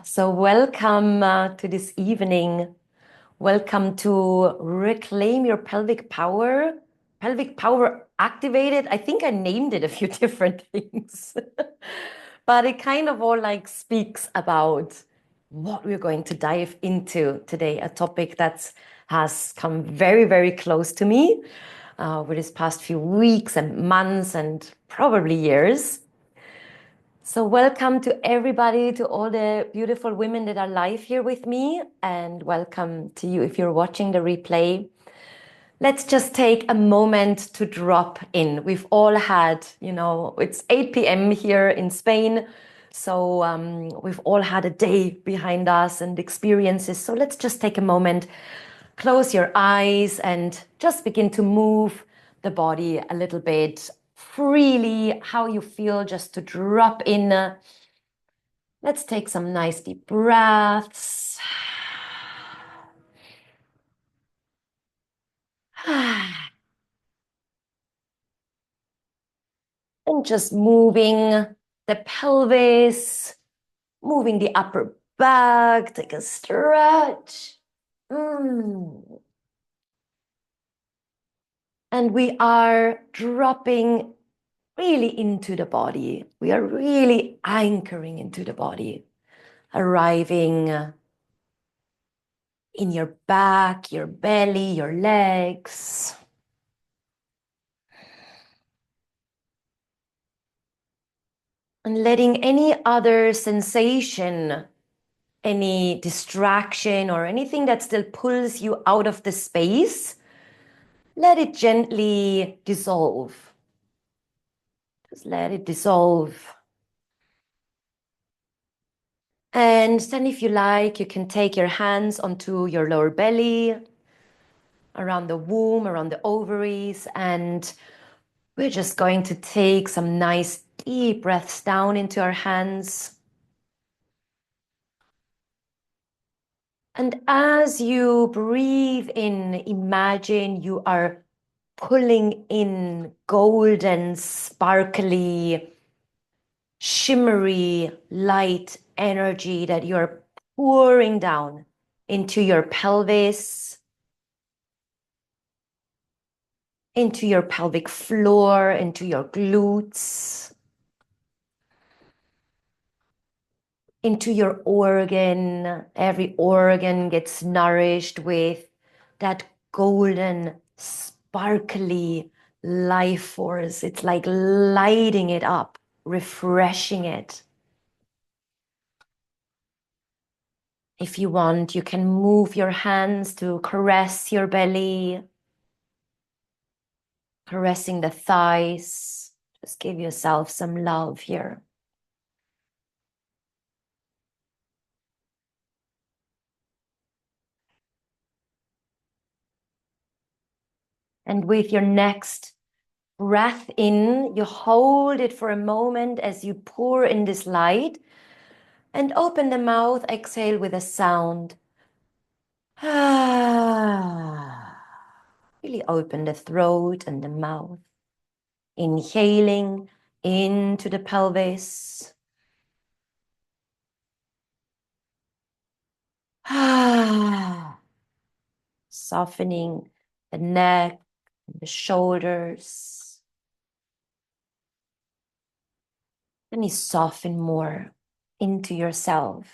So welcome to this evening. Welcome to Reclaim Your Pelvic Power. Pelvic Power Activated. I think I named it a few different things, but it kind of all like speaks about what we're going to dive into today, a topic that has come very, very close to me over this past few weeks and months and probably years. So, welcome to everybody, to all the beautiful women that are live here with me, and welcome to you if you're watching the replay. Let's just take a moment to drop in. We've all had, it's 8 p.m. here in Spain. So, we've all had a day behind us and experiences. So, let's just take a moment, close your eyes, and just begin to move the body a little bit freely, how you feel, just to drop in. Let's take some nice deep breaths. And just moving the pelvis, moving the upper back, take a stretch. And we are dropping really into the body. We are really anchoring into the body, arriving in your back, your belly, your legs. And letting any other sensation, any distraction, or anything that still pulls you out of the space, let it gently dissolve. Just let it dissolve. And then, if you like, you can take your hands onto your lower belly, around the womb, around the ovaries, and we're just going to take some nice deep breaths down into our hands. And as you breathe in, imagine you are pulling in golden, sparkly, shimmery light energy that you're pouring down into your pelvis, into your pelvic floor, into your glutes, into your organ. Every organ gets nourished with that golden, sparkly life force. It's like lighting it up, refreshing it. If you want, you can move your hands to caress your belly, caressing the thighs. Just give yourself some love here. And with your next breath in, you hold it for a moment as you pour in this light and open the mouth, exhale with a sound. Really open the throat and the mouth. Inhaling into the pelvis. Softening the neck and the shoulders. Then you soften more into yourself.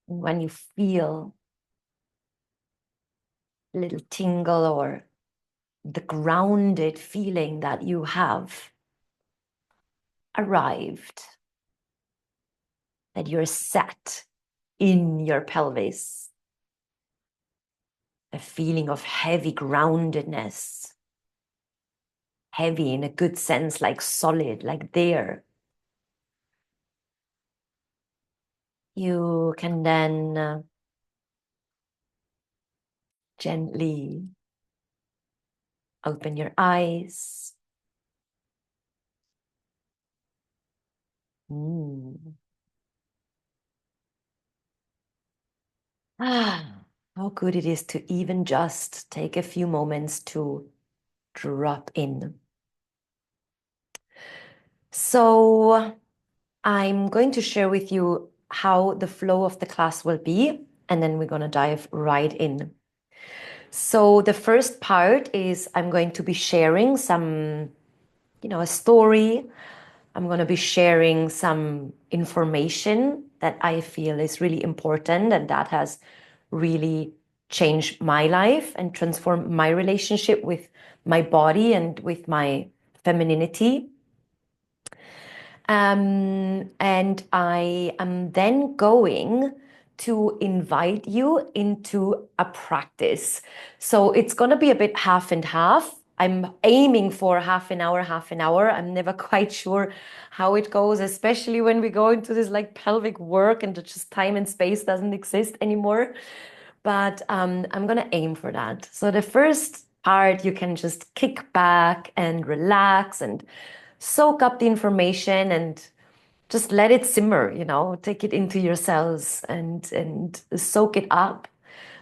And when you feel a little tingle or the grounded feeling that you have arrived, that you're set in your pelvis, a feeling of heavy groundedness, heavy in a good sense, like solid, like there. You can then gently open your eyes. Mm. how good it is to even just take a few moments to drop in. So I'm going to share with you how the flow of the class will be, and then we're going to dive right in. So the first part is I'm going to be sharing some, a story. I'm going to be sharing some information that I feel is really important and that has really changed my life and transformed my relationship with my body and with my femininity. And I am then going to invite you into a practice. So it's going to be a bit half and half. I'm aiming for half an hour, half an hour. I'm never quite sure how it goes, especially when we go into this like pelvic work and just time and space doesn't exist anymore. But I'm going to aim for that. So the first part, you can just kick back and relax and soak up the information and just let it simmer, take it into your cells and soak it up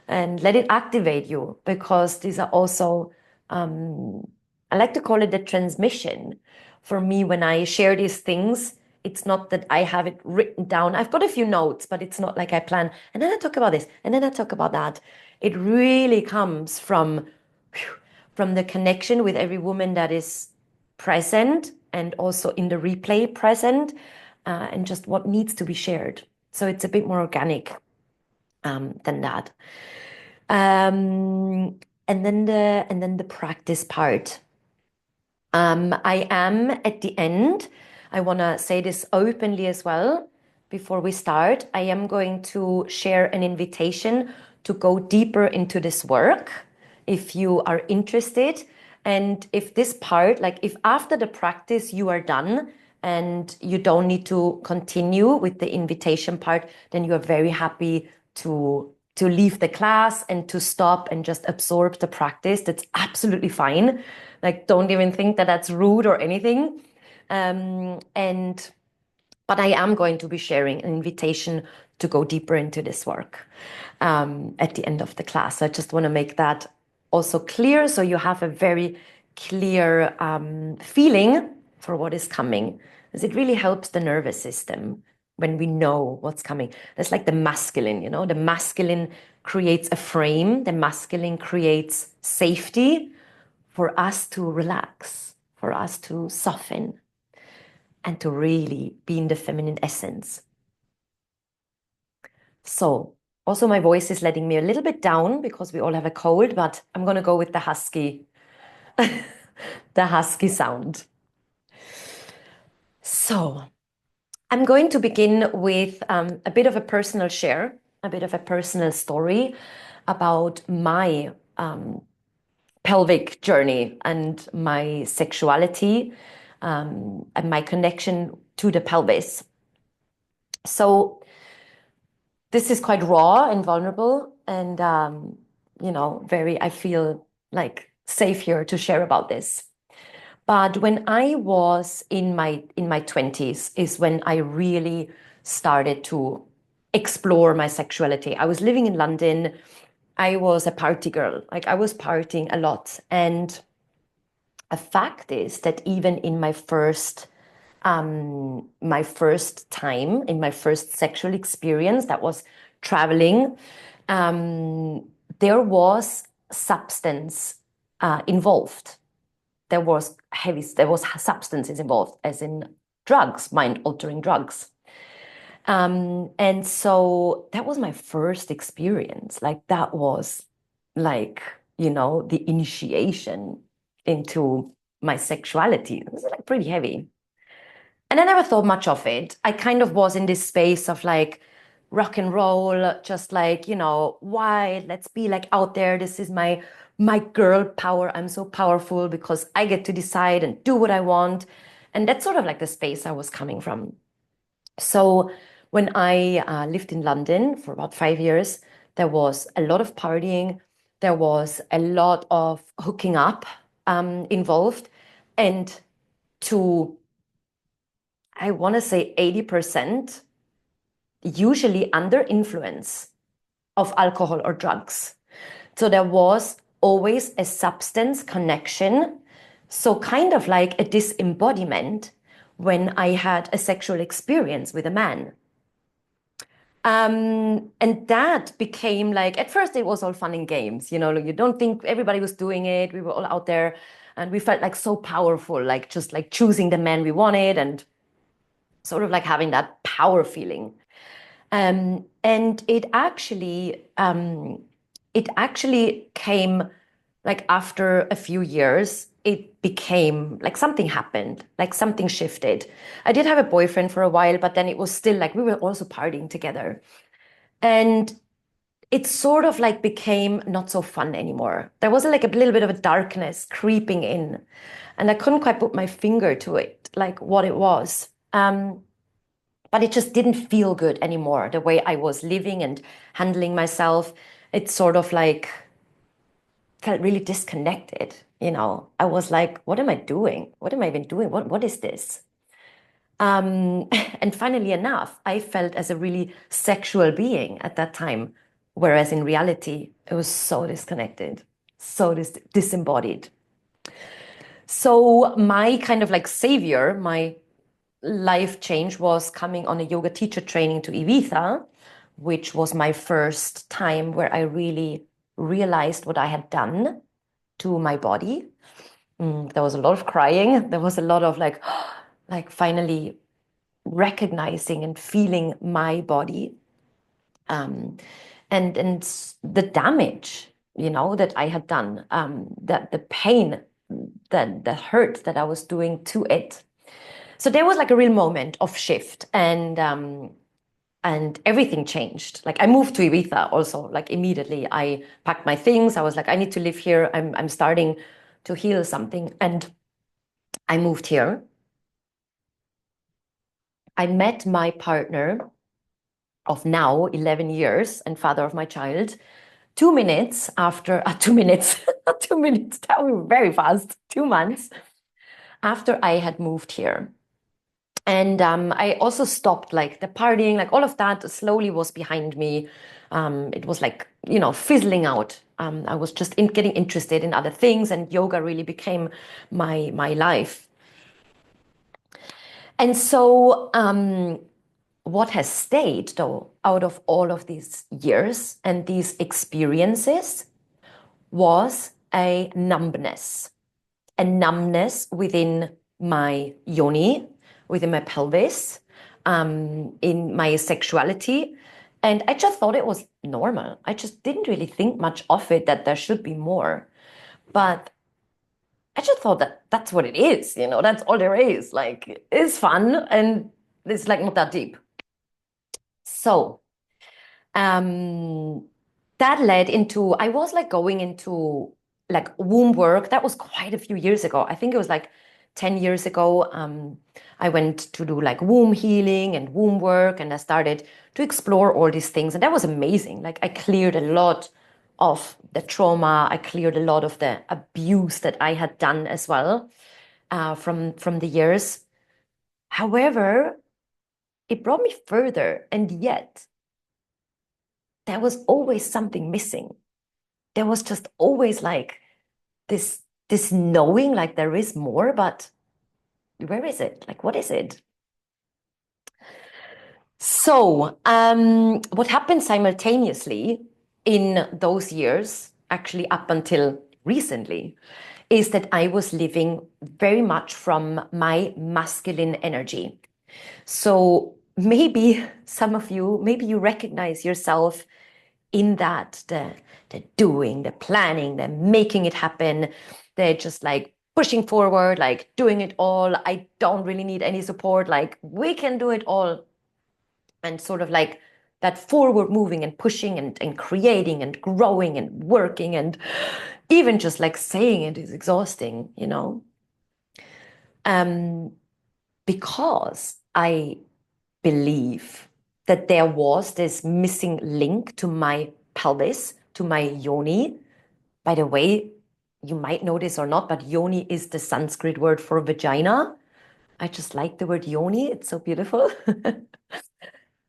and let it activate you, because these are also I like to call it the transmission. For me, when I share these things, it's not that I have it written down. I've got a few notes, but it's not like I plan and then I talk about this and then I talk about that. It really comes from the connection with every woman that is present and also in the replay present, and just what needs to be shared. So it's a bit more organic than that. And then the practice part. I am at the end. I want to say this openly as well before we start. I am going to share an invitation to go deeper into this work if you are interested. And if this part, like if after the practice you are done and you don't need to continue with the invitation part, then you are very happy to leave the class and to stop and just absorb the practice. That's absolutely fine. Like, don't even think that that's rude or anything. But I am going to be sharing an invitation to go deeper into this work at the end of the class. So I just want to make that also clear, so you have a very clear feeling for what is coming, because it really helps the nervous system when we know what's coming. That's like the masculine, the masculine creates a frame, the masculine creates safety for us to relax, for us to soften, and to really be in the feminine essence. So also my voice is letting me a little bit down because we all have a cold, but I'm going to go with the husky, the husky sound. So I'm going to begin with a bit of a personal share, a bit of a personal story about my pelvic journey and my sexuality, and my connection to the pelvis. So this is quite raw and vulnerable, and I feel like safe here to share about this. But when I was in my 20s is when I really started to explore my sexuality. I was living in London. I was a party girl. Like, I was partying a lot. And a fact is that even in my first time, in my first sexual experience, that was traveling, there was substance involved. There was substances involved, as in drugs, mind-altering drugs. And so that was my first experience. Like, that was like, the initiation into my sexuality. It was like pretty heavy. And I never thought much of it. I kind of was in this space of like rock and roll, just like, why? Let's be like out there. This is my girl power. I'm so powerful because I get to decide and do what I want. And that's sort of like the space I was coming from. So when I lived in London for about 5 years, there was a lot of partying. There was a lot of hooking up involved. And to, I want to say 80%, usually under influence. of alcohol or drugs. So there was always a substance connection. So kind of like a disembodiment when I had a sexual experience with a man. And that became like, at first it was all fun and games, you know, like you don't think everybody was doing it. We were all out there and we felt like so powerful, like just like choosing the man we wanted and sort of like having that power feeling. And it actually came like after a few years, it became like something happened, like something shifted. I did have a boyfriend for a while, but then it was still like we were also partying together. And it sort of like became not so fun anymore. There was like a little bit of a darkness creeping in, and I couldn't quite put my finger to it, like what it was. But it just didn't feel good anymore. The way I was living and handling myself, it sort of like felt really disconnected. You know, I was like, what am I doing? What am I even doing? What is this? And funnily enough, I felt as a really sexual being at that time, whereas in reality, it was so disconnected, so disembodied. So my kind of like savior, my life change was coming on a yoga teacher training to Ibiza, which was my first time where I really realized what I had done to my body. There was a lot of crying. There was a lot of like, like finally recognizing and feeling my body, um, and the damage, you know, that I had done, that the pain, that the hurt that I was doing to it. So there was like a real moment of shift, and everything changed. Like I moved to Ibiza also, like immediately. I packed my things. I was like, I need to live here. I'm starting to heal something, and I moved here. I met my partner of now 11 years and father of my child 2 minutes after 2 minutes 2 minutes, that was very fast, 2 months after I had moved here. And I also stopped like the partying, like all of that slowly was behind me. It was like, you know, fizzling out. I was just getting interested in other things, and yoga really became my life. And so what has stayed though out of all of these years and these experiences was a numbness within my yoni, within my pelvis, in my sexuality. And I just thought it was normal. I just didn't really think much of it, that there should be more. But I just thought that that's what it is, you know, that's all there is. Like, it's fun and it's like not that deep. So, um, that led into, I was like going into like womb work. That was quite a few years ago. I think it was like 10 years ago. I went to do like womb healing and womb work, and I started to explore all these things. And that was amazing. Like I cleared a lot of the trauma. I cleared a lot of the abuse that I had done as well, from the years. However, it brought me further, and yet there was always something missing. There was just always like this knowing, like there is more, but where is it? Like, what is it? So, what happened simultaneously in those years, actually up until recently, is that I was living very much from my masculine energy. So maybe some of you, maybe you recognize yourself in that, the doing, the planning, the making it happen, they're just like pushing forward, like doing it all. I don't really need any support. Like we can do it all. And sort of like that forward moving and pushing and creating and growing and working, and even just like saying it is exhausting, you know? Um, because I believe that there was this missing link to my pelvis, to my yoni. By the way, you might know this or not, but yoni is the Sanskrit word for vagina. I just like the word yoni, it's so beautiful.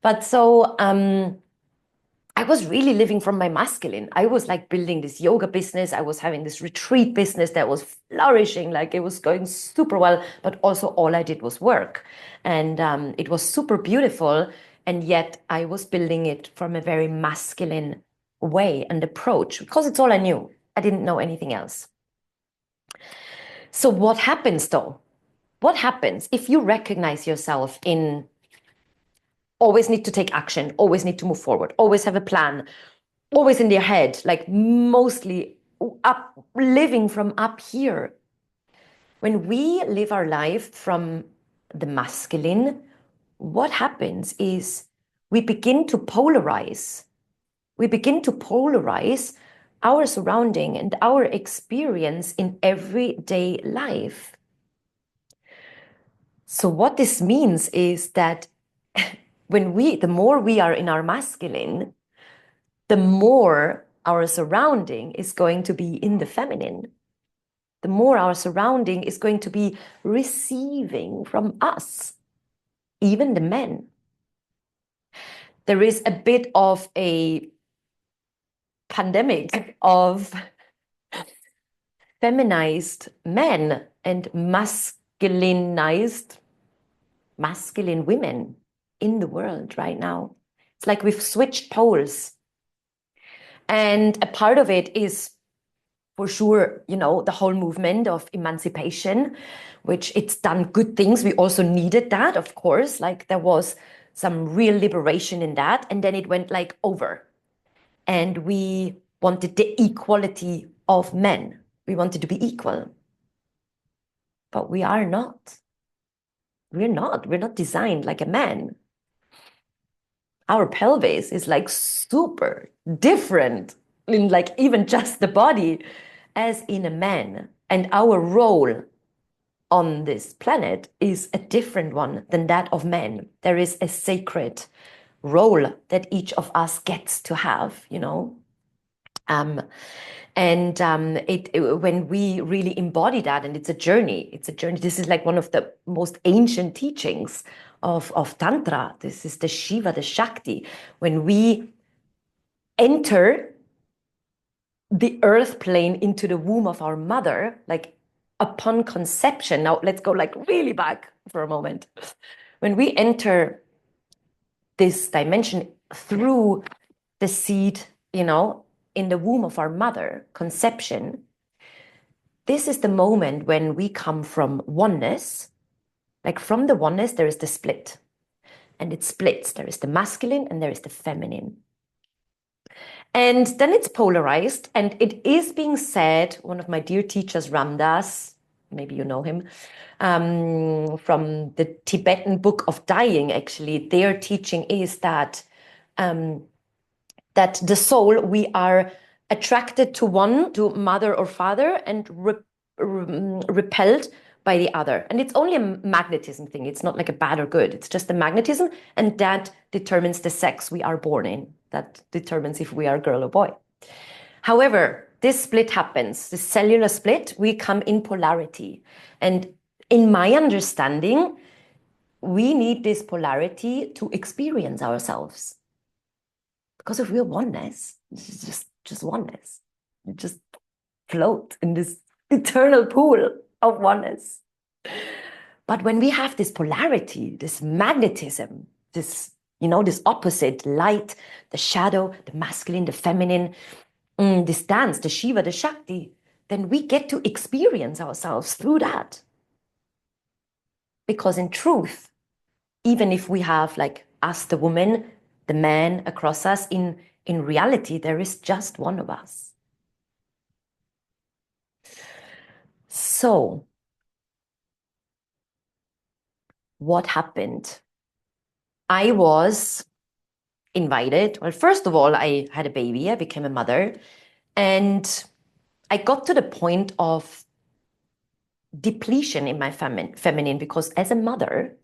But so I I was really living from my masculine. I was like building this yoga business. I was having this retreat business that was flourishing, like it was going super well. But also, all I did was work. And it was super beautiful. And yet, I was building it from a very masculine way and approach because it's all I knew. I didn't know anything else. So, what happens though? What happens if you recognize yourself in always need to take action, always need to move forward, always have a plan, always in their head, like mostly up, living from up here? When we live our life from the masculine, what happens is we begin to polarize. We begin to polarize our surrounding and our experience in everyday life. So what this means is that the more we are in our masculine, the more our surrounding is going to be in the feminine. The more our surrounding is going to be receiving from us, even the men. There is a bit of a pandemic of feminized men and masculinized masculine women in the world right now. It's like we've switched poles. And a part of it is for sure, the whole movement of emancipation, which it's done good things. We also needed that, of course, like there was some real liberation in that. And then it went like over. And we wanted the equality of men. We wanted to be equal. But we are not. We're not. We're not designed like a man. Our pelvis is like super different in like even just the body as in a man. And our role on this planet is a different one than that of men. There is a sacred role that each of us gets to have, when we really embody that, and it's a journey. This is like one of the most ancient teachings of Tantra. This is the Shiva, the Shakti. When we enter the earth plane into the womb of our mother, like upon conception. Now let's go like really back for a moment. When we enter this dimension through the seed, in the womb of our mother, conception, this is the moment when we come from oneness. Like from the oneness, there is the split. And it splits. There is the masculine and there is the feminine. And then it's polarized. And it is being said, one of my dear teachers, Ram Dass, maybe you know him, from the Tibetan Book of Dying, actually, their teaching is that that the soul, we are attracted to one, to mother or father, and repelled by the other. And it's only a magnetism thing. It's not like a bad or good. It's just a magnetism. And that determines the sex we are born in. That determines if we are girl or boy. However, this split happens, this cellular split, we come in polarity. And in my understanding, we need this polarity to experience ourselves. Because if we're oneness, it's just oneness. You just float in this eternal pool of oneness. But when we have this polarity, this magnetism, this opposite light, the shadow, the masculine, the feminine, this dance, the Shiva, the Shakti, then we get to experience ourselves through that. Because in truth, even if we have like us, the woman, the man across us, in reality, there is just one of us. So, what happened? I was invited. Well, first of all, I had a baby. I became a mother. And I got to the point of depletion in my feminine because as a mother,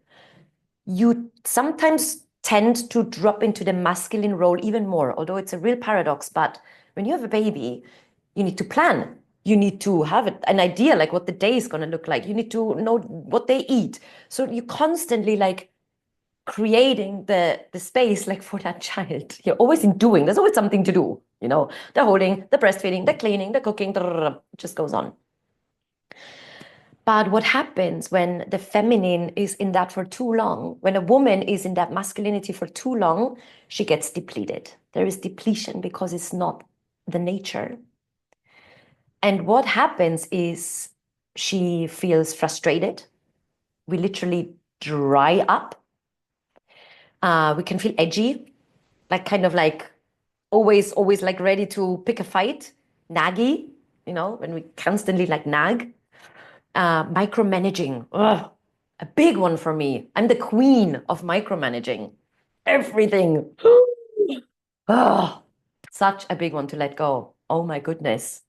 you sometimes tend to drop into the masculine role even more, although it's a real paradox. But when you have a baby, you need to plan. You need to have an idea like what the day is going to look like. You need to know what they eat. So you constantly like creating the space like for that child. You're always in doing. There's always something to do, you know, the holding, the breastfeeding, the cleaning, the cooking, it just goes on. But what happens when the feminine is in that for too long, when a woman is in that masculinity for too long, she gets depleted. There is depletion because it's not the nature. And what happens is she feels frustrated. We literally dry up. We can feel edgy, like kind of like always like ready to pick a fight, naggy, you know, when we constantly like nag. Micromanaging, ugh, a big one for me. I'm the queen of micromanaging. Everything. Oh, such a big one to let go. Oh my goodness.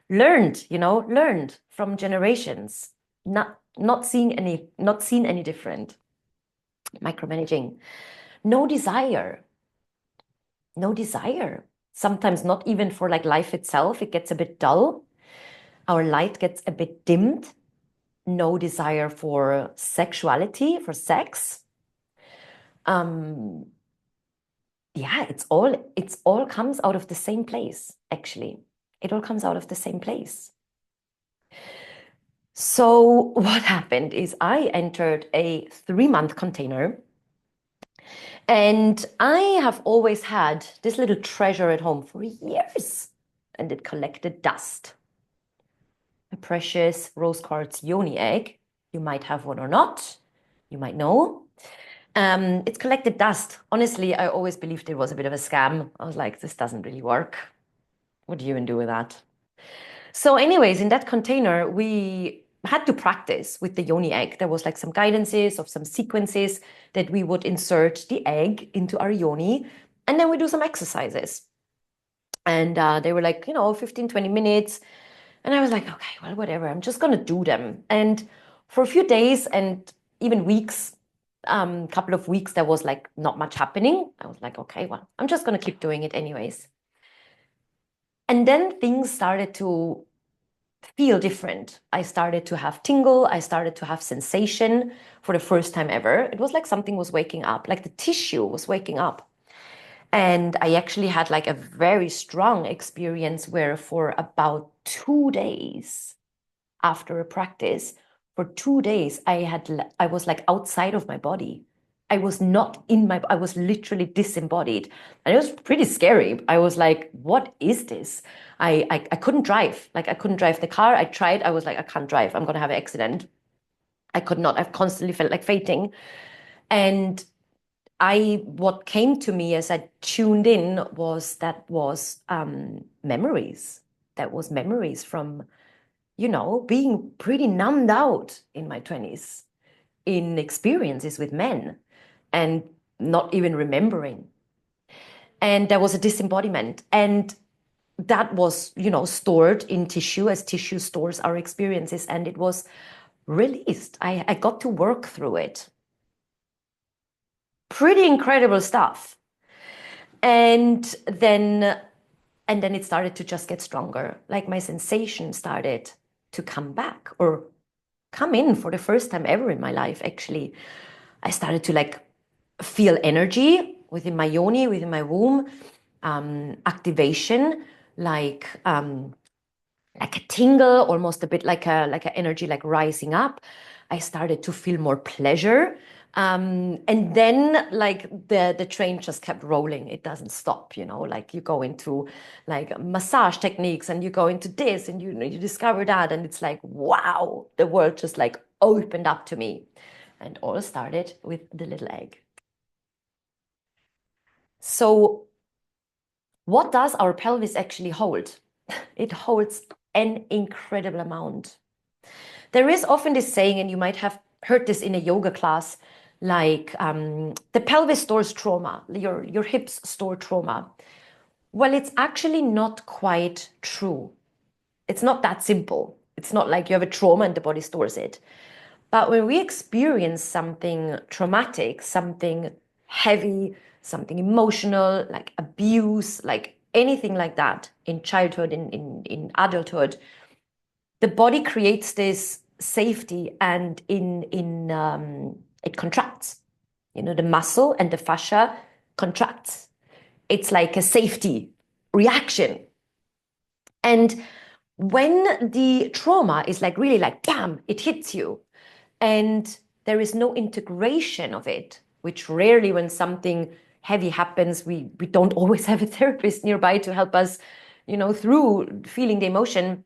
Learned from generations. Not seeing any, not seen any different. Micromanaging. No desire. No desire. Sometimes not even for like life itself. It gets a bit dull. Our light gets a bit dimmed. No desire for sexuality, for sex. Yeah, it's all comes out of the same place, actually. It all comes out of the same place. So what happened is I entered a 3-month container, and I have always had this little treasure at home for years, and it collected dust. A precious rose quartz yoni egg. You might have one or not. You might know. It's collected dust. Honestly, I always believed it was a bit of a scam. I was like, this doesn't really work. What do you even do with that? So anyways, in that container, we had to practice with the yoni egg. There was like some guidances of some sequences that we would insert the egg into our yoni, and then we do some exercises. And they were like, 15, 20 minutes. And I was like, okay, well, whatever. I'm just going to do them. And for a few days and even weeks, couple of weeks, there was like not much happening. I was like, okay, well, I'm just going to keep doing it anyways. And then things started to feel different. I started to have tingle. I started to have sensation for the first time ever. It was like something was waking up, like the tissue was waking up. And I actually had like a very strong experience where for about 2 days after a practice, for 2 days, I was like outside of my body. I was not in I was literally disembodied. And it was pretty scary. I was like, what is this? I couldn't drive. Like I couldn't drive the car. I tried. I was like, I can't drive. I'm going to have an accident. I could not. I've constantly felt like fainting. And what came to me as I tuned in was memories. That was memories from, being pretty numbed out in my 20s, in experiences with men and not even remembering. And there was a disembodiment. And that was, stored in tissue as tissue stores our experiences. And it was released. I got to work through it. Pretty incredible stuff. And then it started to just get stronger. Like my sensation started to come back or come in for the first time ever in my life, actually. I started to like feel energy within my yoni, within my womb, activation, like a tingle, almost a bit like a energy like rising up. I started to feel more pleasure. And then like the train just kept rolling. It doesn't stop, like you go into like massage techniques and you go into this and you discover that. And it's like, wow, the world just like opened up to me. And all started with the little egg. So what does our pelvis actually hold? It holds an incredible amount. There is often this saying, and you might have heard this in a yoga class, like the pelvis stores trauma, your hips store trauma. Well, it's actually not quite true. It's not that simple. It's not like you have a trauma and the body stores it. But when we experience something traumatic, something heavy, something emotional, like abuse, like anything like that in childhood, in adulthood, the body creates this safety and it contracts. The muscle and the fascia contracts. It's like a safety reaction. And when the trauma is like really like, bam, it hits you, and there is no integration of it, which rarely when something heavy happens, we don't always have a therapist nearby to help us, through feeling the emotion.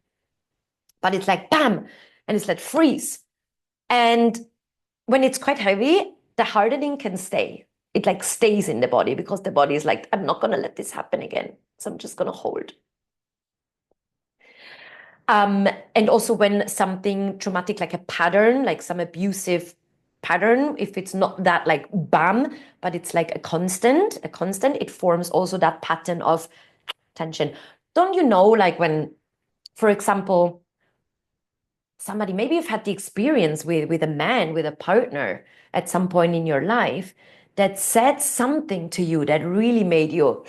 But it's like, bam, and it's like freeze. And when it's quite heavy, the hardening can stay. It like stays in the body because the body is like, I'm not going to let this happen again. So I'm just going to hold. And also when something traumatic, like a pattern, like some abusive pattern, if it's not that like bam, but it's like a constant, it forms also that pattern of tension. Don't you know, like when, for example, somebody, maybe you've had the experience with a man, with a partner at some point in your life that said something to you that really made you,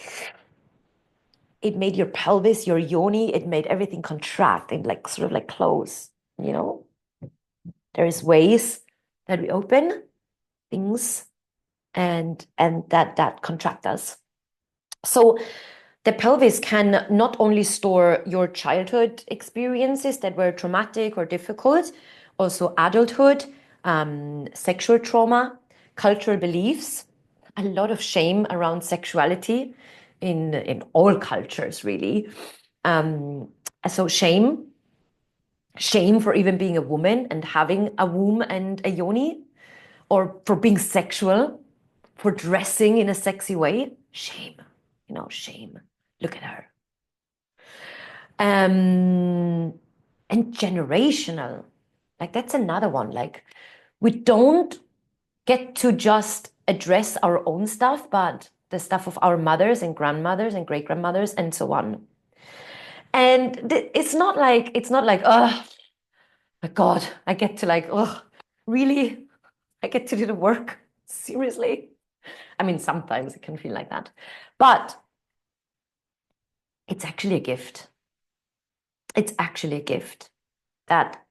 it made your pelvis, your yoni, it made everything contract and like sort of like close, There is ways that we open things and that contract us. So the pelvis can not only store your childhood experiences that were traumatic or difficult, also adulthood, sexual trauma, cultural beliefs, a lot of shame around sexuality in all cultures, really. So shame for even being a woman and having a womb and a yoni, or for being sexual, for dressing in a sexy way. Shame, shame. Look at her. And generational, like that's another one. Like we don't get to just address our own stuff, but the stuff of our mothers and grandmothers and great grandmothers and so on. And it's not like, oh my God, I get to like, oh, really? I get to do the work? Seriously? I mean, sometimes it can feel like that, but it's actually a gift. It's actually a gift that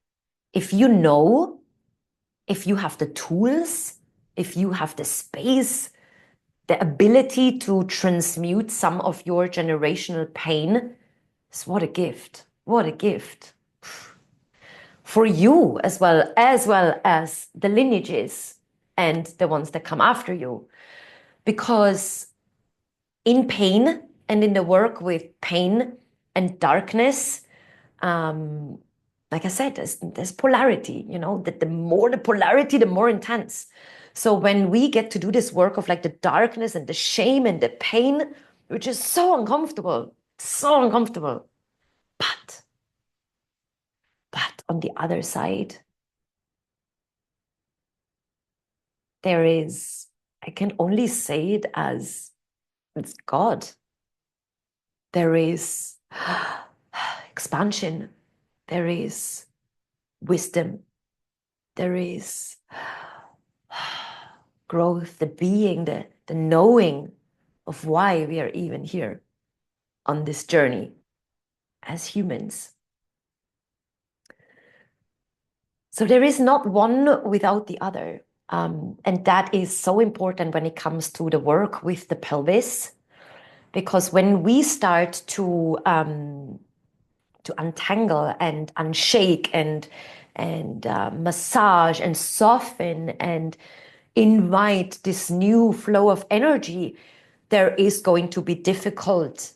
if you know, if you have the tools, if you have the space, the ability to transmute some of your generational pain, what a gift. What a gift. For you as well as the lineages and the ones that come after you. Because in pain and in the work with pain and darkness, like I said, there's polarity, that the more the polarity, the more intense. So when we get to do this work of like the darkness and the shame and the pain, which is so uncomfortable, but on the other side, there is, I can only say it as it's God. There is expansion. There is wisdom. There is growth, the being, the knowing of why we are even here on this journey as humans. So there is not one without the other. And that is so important when it comes to the work with the pelvis, because when we start to untangle and unshake and massage and soften and invite this new flow of energy, there is going to be difficult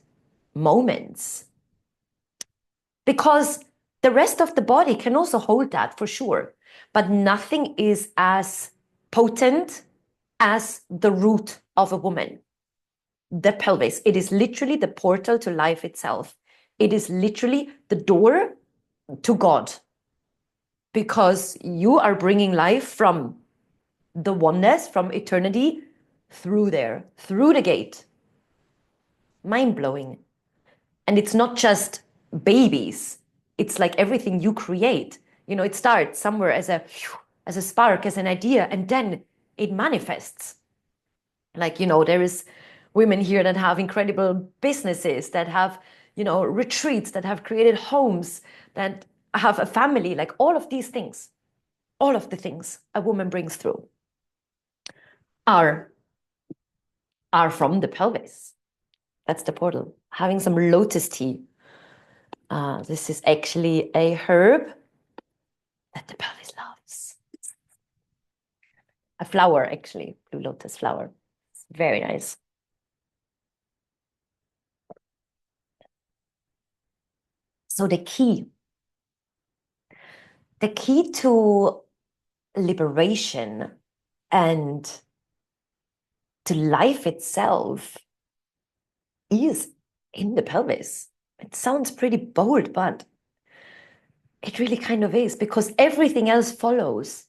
moments. Because the rest of the body can also hold that for sure. But nothing is as potent as the root of a woman. The pelvis. It is literally the portal to life itself. It is literally the door to God. Because you are bringing life from the oneness, from eternity, through there, through the gate. Mind-blowing. And it's not just babies. It's like everything you create. It starts somewhere as a spark, as an idea, and then it manifests. Like, there is women here that have incredible businesses, that have, retreats, that have created homes, that have a family, like all of these things, all of the things a woman brings through. are from the pelvis. That's the portal. Having some lotus tea. This is actually a herb that the pelvis loves. A flower, actually, blue lotus flower. It's very nice. So the key to liberation and to life itself is in the pelvis. It sounds pretty bold, but it really kind of is, because everything else follows.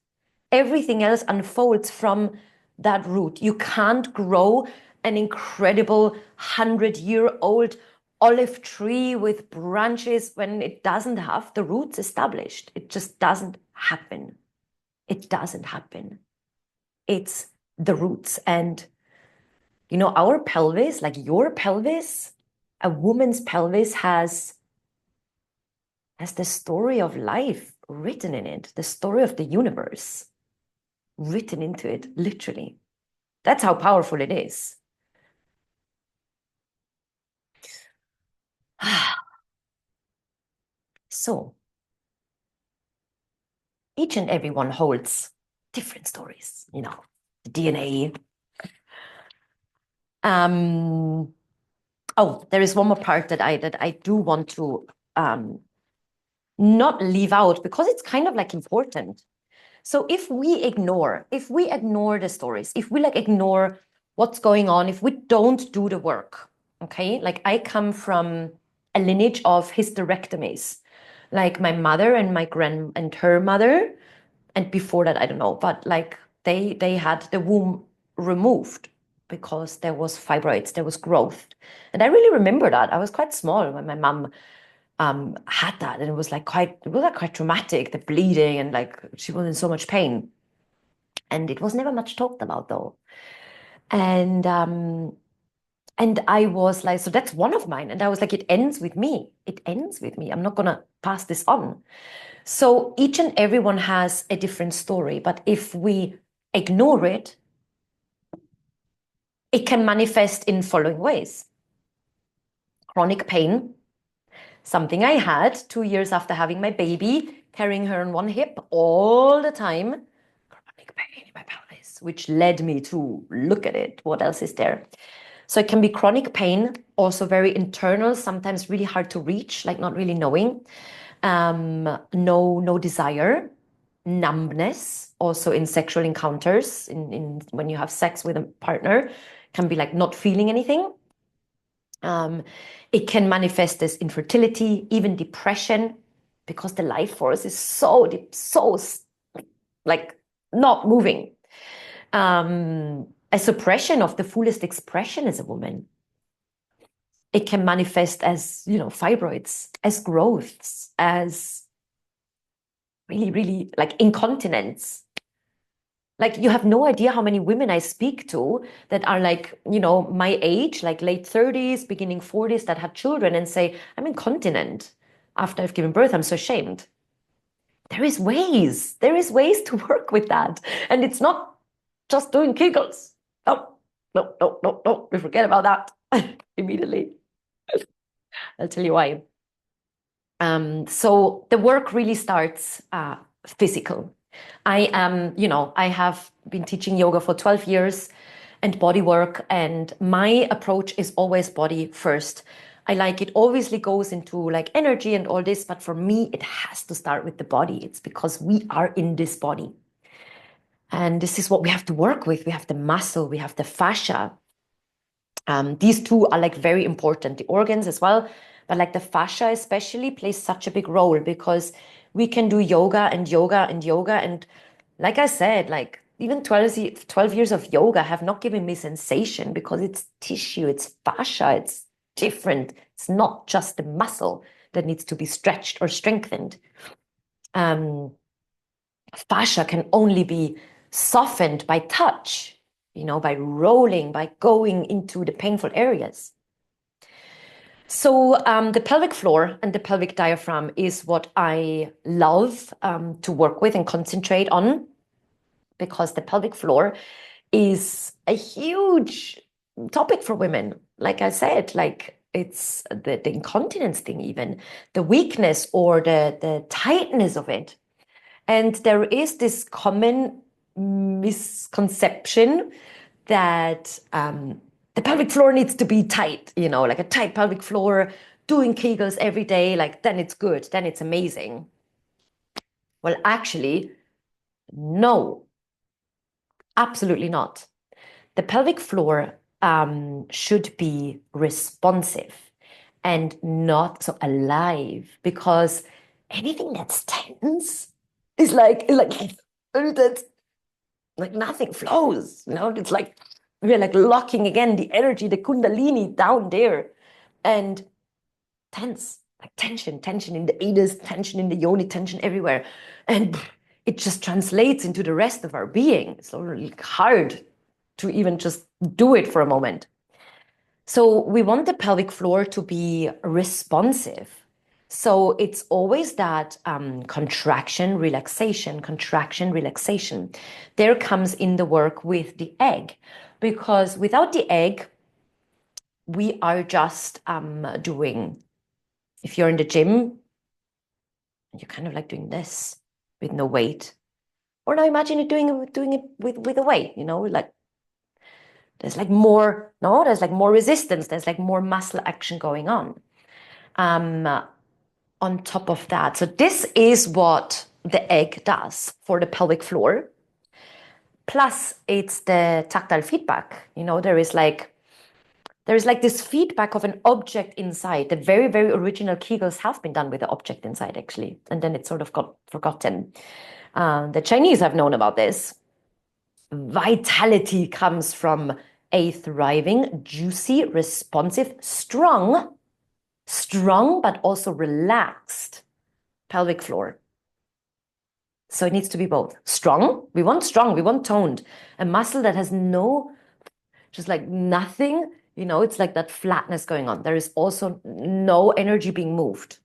Everything else unfolds from that root. You can't grow an incredible 100-year-old olive tree with branches when it doesn't have the roots established. It just doesn't happen. It doesn't happen. It's the roots. And, you know, our pelvis, like your pelvis, a woman's pelvis has the story of life written in it, the story of the universe written into it, literally. That's how powerful it is. So, each and every one holds different stories, you know, the DNA. Oh, there is one more part that I do want to not leave out, because it's kind of like important. So if we ignore the stories, if we like ignore what's going on, if we don't do the work, okay? Like I come from a lineage of hysterectomies, like my mother and my and her mother, and before that, I don't know, but like they had the womb removed because there was fibroids, there was growth. And I really remember that. I was quite small when my mom had that, and it was like quite traumatic, the bleeding, and like she was in so much pain. And it was never much talked about though. And I was like, so that's one of mine. And I was like, it ends with me. It ends with me. I'm not gonna pass this on. So each and everyone has a different story, but if we ignore it, it can manifest in following ways. Chronic pain, something I had 2 years after having my baby, carrying her on one hip all the time. Chronic pain in my pelvis, which led me to look at it. What else is there? So it can be chronic pain, also very internal, sometimes really hard to reach, like not really knowing. No desire, numbness, also in sexual encounters, in when you have sex with a partner, can be like not feeling anything. It can manifest as infertility, even depression, because the life force is so deep, so like not moving. A suppression of the fullest expression as a woman. It can manifest as, you know, fibroids, as growths, as really, really like incontinence. Like you have no idea how many women I speak to that are like, you know, my age, like late 30s, beginning 40s, that had children and say, I'm incontinent after I've given birth. I'm so ashamed. There is ways. There is ways to work with that. And it's not just doing Kegels. No, no, no, no, no. We forget about that immediately. I'll tell you why. So the work really starts physical. I am, you know, I have been teaching yoga for 12 years and body work, and my approach is always body first. I like it obviously goes into like energy and all this, but for me, it has to start with the body. It's because we are in this body. And this is what we have to work with. We have the muscle, we have the fascia. These two are like very important, the organs as well, but like the fascia especially plays such a big role, because we can do yoga and yoga and yoga. And like I said, like even 12 years of yoga have not given me sensation, because it's tissue, it's fascia, it's different. It's not just the muscle that needs to be stretched or strengthened. Fascia can only be softened by touch, you know, by rolling, by going into the painful areas. So the pelvic floor and the pelvic diaphragm is what I love to work with and concentrate on, because the pelvic floor is a huge topic for women. Like I said, like it's the incontinence thing, even the weakness or the tightness of it. And there is this common misconception that the pelvic floor needs to be tight, you know, like a tight pelvic floor, doing Kegels every day, like then it's good, then it's amazing. Well, actually, no, absolutely not. The pelvic floor should be responsive and not so alive, because anything that's tense is like that's like nothing flows, you know. It's like we're like locking again the energy, the kundalini down there, and tense, like tension in the anus, tension in the yoni, tension everywhere, and it just translates into the rest of our being. It's so really hard to even just do it for a moment. So we want the pelvic floor to be responsive. So it's always that contraction, relaxation, contraction, relaxation. There comes in the work with the egg, because without the egg, we are just doing, if you're in the gym, you're kind of like doing this with no weight. Or now imagine you doing it with a weight, you know, like there's like more, no, there's like more resistance, there's like more muscle action going on. On top of that. So this is what the egg does for the pelvic floor. Plus it's the tactile feedback. You know, there is like this feedback of an object inside. The very, very original Kegels have been done with the object inside, actually. And then it sort of got forgotten. The Chinese have known about this. Vitality comes from a thriving, juicy, responsive, strong, but also relaxed pelvic floor. So it needs to be both. Strong, we want toned. A muscle that has no, just like nothing, you know, it's like that flatness going on. There is also no energy being moved,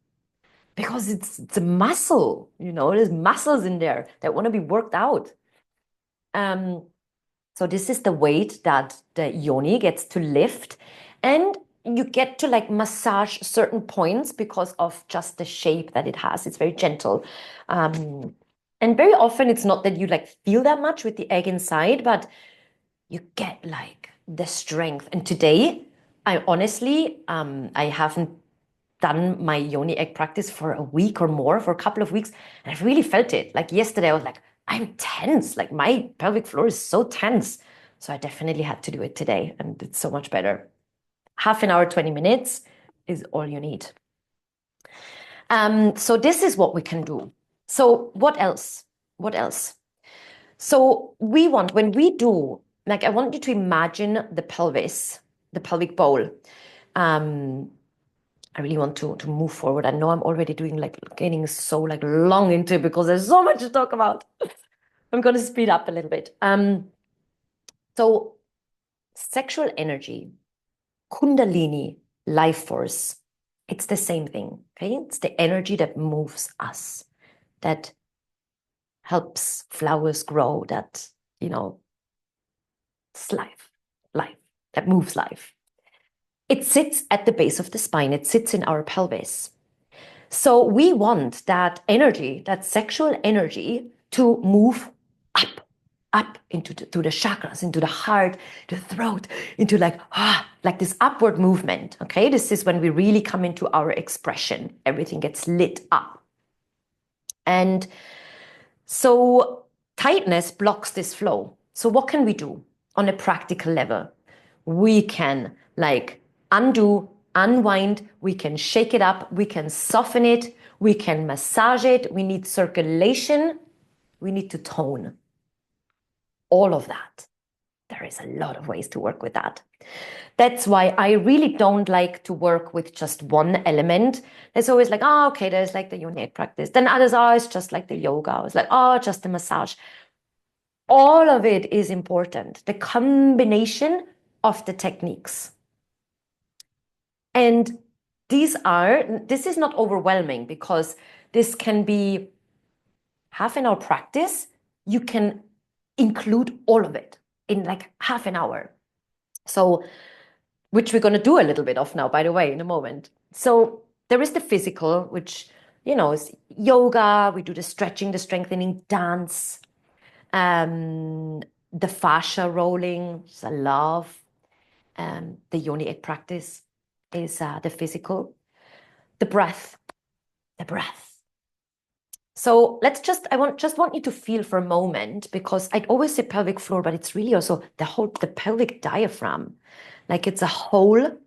because it's a muscle, you know, there's muscles in there that want to be worked out. So this is the weight that the yoni gets to lift, and you get to like massage certain points because of just the shape that it has. It's very gentle. And very often it's not that you like feel that much with the egg inside, but you get like the strength. And today, I honestly, I haven't done my yoni egg practice for a week or more, for a couple of weeks, and I've really felt it. Like yesterday, I was like, I'm tense. Like my pelvic floor is so tense. So I definitely had to do it today, and it's so much better. Half an hour, 20 minutes is all you need. So this is what we can do. So what else? What else? So we want, when we do, like I want you to imagine the pelvis, the pelvic bowl. I really want to move forward. I know I'm already getting so like long into it because there's so much to talk about. I'm going to speed up a little bit. So sexual energy, kundalini, life force, it's the same thing, okay? It's the energy that moves us, that helps flowers grow, that, you know, it's life, that moves life. It sits at the base of the spine. It sits in our pelvis. So we want that energy, that sexual energy, to move up into to the chakras, into the heart, the throat, into like this upward movement. Okay, this is when we really come into our expression. Everything gets lit up. And so tightness blocks this flow. So what can we do on a practical level? We can like undo, unwind, we can shake it up, we can soften it, we can massage it, we need circulation, we need to tone. All of that. There is a lot of ways to work with that. That's why I really don't like to work with just one element. There's always like, oh, okay, there's like the yoni practice. Then others are, it's just like the yoga. It's like, oh, just the massage. All of it is important. The combination of the techniques. And this is not overwhelming, because this can be half an hour practice. You can include all of it. in like half an hour. So, which we're going to do a little bit of now, by the way, in a moment. So there is the physical, which, is yoga. We do the stretching, the strengthening, dance, um, the fascia rolling, which I love. The yoni egg practice is the physical, the breath, the breath. So I just want you to feel for a moment, because I'd always say pelvic floor, but it's really also the pelvic diaphragm. Like it's a whole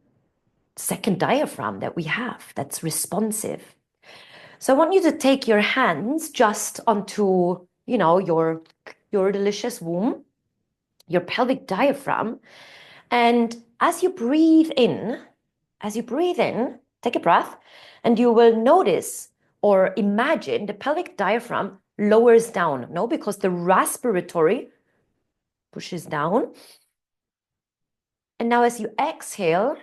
second diaphragm that we have that's responsive. So I want you to take your hands just onto, your delicious womb, your pelvic diaphragm. And as you breathe in, take a breath, and you will notice or imagine the pelvic diaphragm lowers down. No, because the respiratory pushes down. And now as you exhale,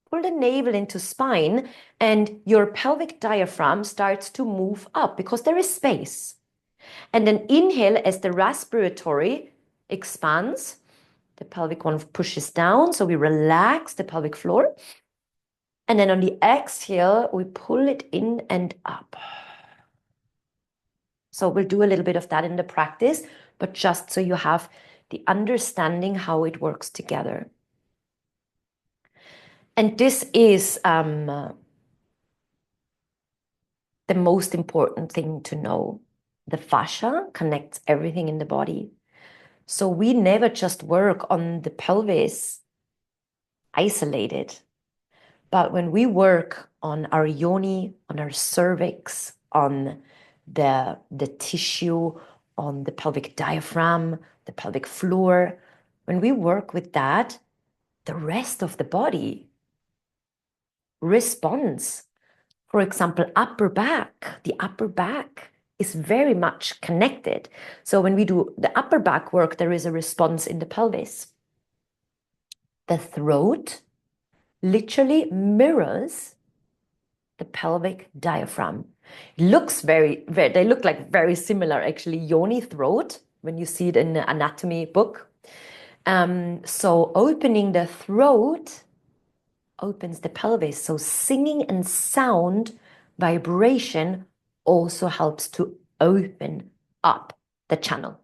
pull the navel into spine, and your pelvic diaphragm starts to move up because there is space. And then inhale as the respiratory expands. The pelvic one pushes down, so we relax the pelvic floor. And then on the exhale, we pull it in and up. So we'll do a little bit of that in the practice, but just so you have the understanding how it works together. And this is the most important thing to know. The fascia connects everything in the body. So we never just work on the pelvis isolated. But when we work on our yoni, on our cervix, on the tissue, on the pelvic diaphragm, the pelvic floor, when we work with that, the rest of the body responds. For example, the upper back is very much connected. So when we do the upper back work, there is a response in the pelvis. The throat literally mirrors the pelvic diaphragm. It looks they look like very similar, actually, yoni throat, when you see it in the anatomy book. So opening the throat opens the pelvis. So singing and sound vibration also helps to open up the channel.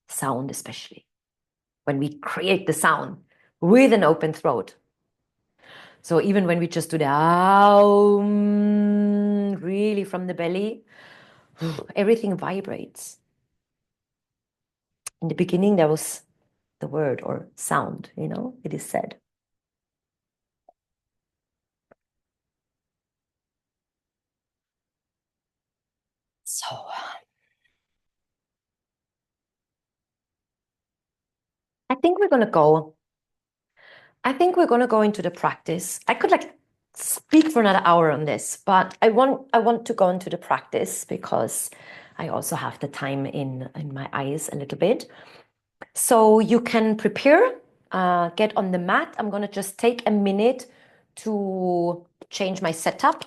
Sound, especially when we create the sound with an open throat. So even when we just do the really from the belly, everything vibrates. In the beginning, there was the word or sound, it is said. So I think we're going to go. I think we're going to go into the practice. I could speak for another hour on this, but I want to go into the practice because I also have the time in my eyes a little bit. So you can prepare, get on the mat. I'm going to just take a minute to change my setup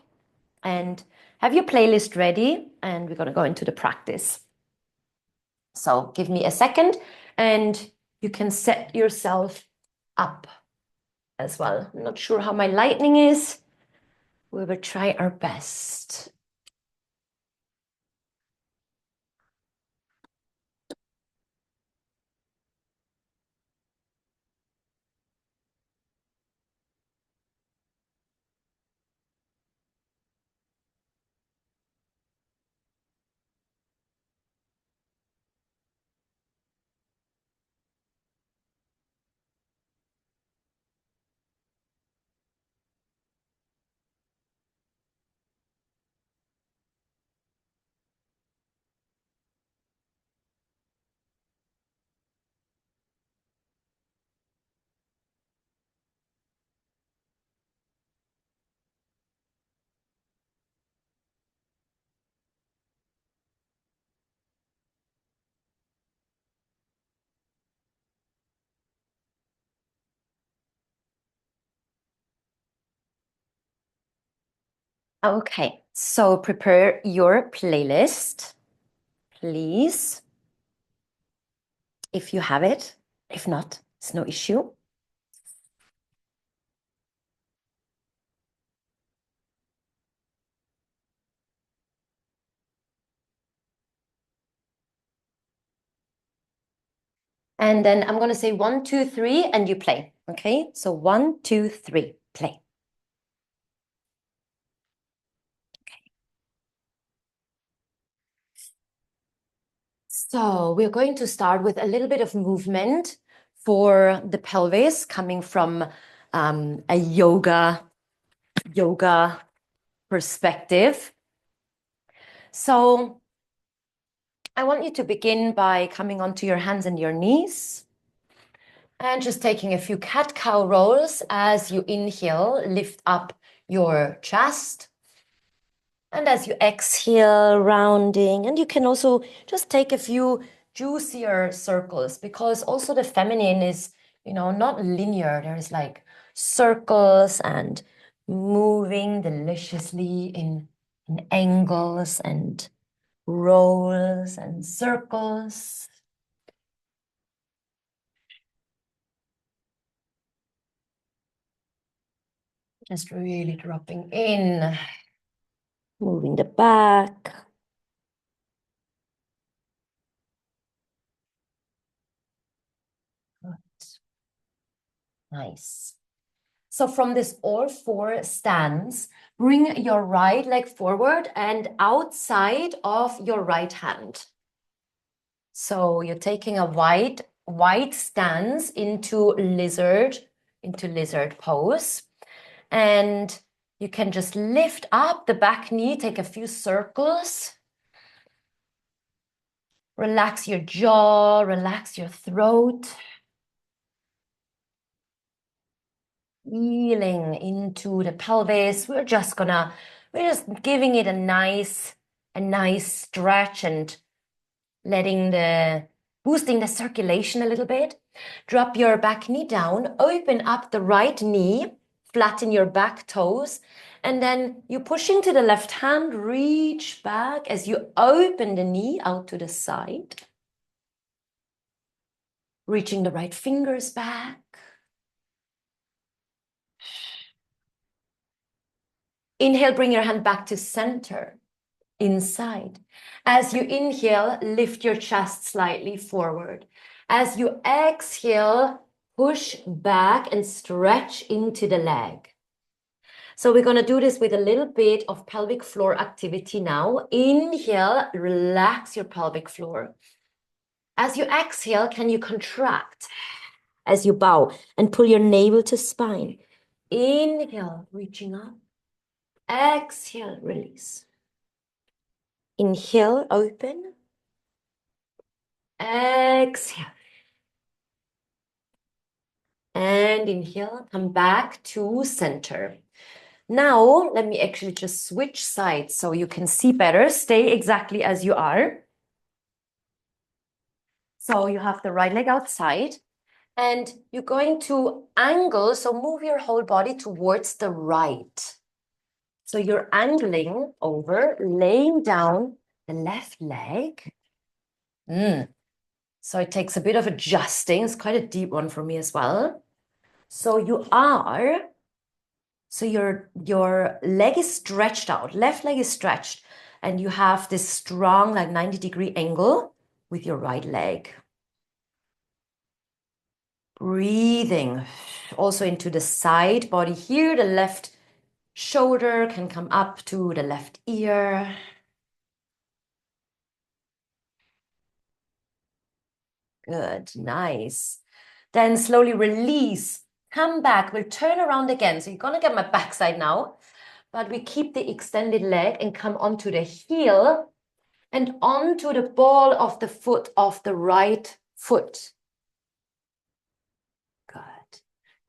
and have your playlist ready, and we're going to go into the practice. So give me a second, and you can set yourself up as well. I'm not sure how my lighting is. We will try our best. Okay, so prepare your playlist, please. if you have it. If not, it's no issue. And then I'm going to say 1, 2, 3, and you play. Okay, so 1, 2, 3, play. So we're going to start with a little bit of movement for the pelvis, coming from a yoga perspective. So I want you to begin by coming onto your hands and your knees and just taking a few cat-cow rolls. As you inhale, lift up your chest. And as you exhale, rounding, and you can also just take a few juicier circles, because also the feminine is, not linear. There's like circles and moving deliciously in angles and rolls and circles. Just really dropping in, moving the back. Good. Nice. So from this all four stance, bring your right leg forward and outside of your right hand. So you're taking a wide stance into lizard pose. And you can just lift up the back knee, take a few circles. Relax your jaw, relax your throat. Feeling into the pelvis. We're just giving it a nice stretch and boosting the circulation a little bit. Drop your back knee down, open up the right knee, flatten your back toes, and then you push into the left hand, reach back as you open the knee out to the side. Reaching the right fingers back. Inhale, bring your hand back to center, inside. As you inhale, lift your chest slightly forward. As you exhale, push back and stretch into the leg. So we're going to do this with a little bit of pelvic floor activity now. Inhale, relax your pelvic floor. As you exhale, can you contract as you bow and pull your navel to spine? Inhale, reaching up. Exhale, release. Inhale, open. Exhale. And inhale, come back to center. Now, let me actually just switch sides so you can see better. Stay exactly as you are. So you have the right leg outside and you're going to angle, so move your whole body towards the right. So you're angling over, laying down the left leg. So it takes a bit of adjusting. It's quite a deep one for me as well. So your leg is stretched out, left leg is stretched, and you have this strong, like 90-degree angle with your right leg. Breathing also into the side body here. The left shoulder can come up to the left ear. Good, nice. Then slowly release, come back, we'll turn around again. So you're gonna get my backside now, but we keep the extended leg and come onto the heel and onto the ball of the foot of the right foot. Good.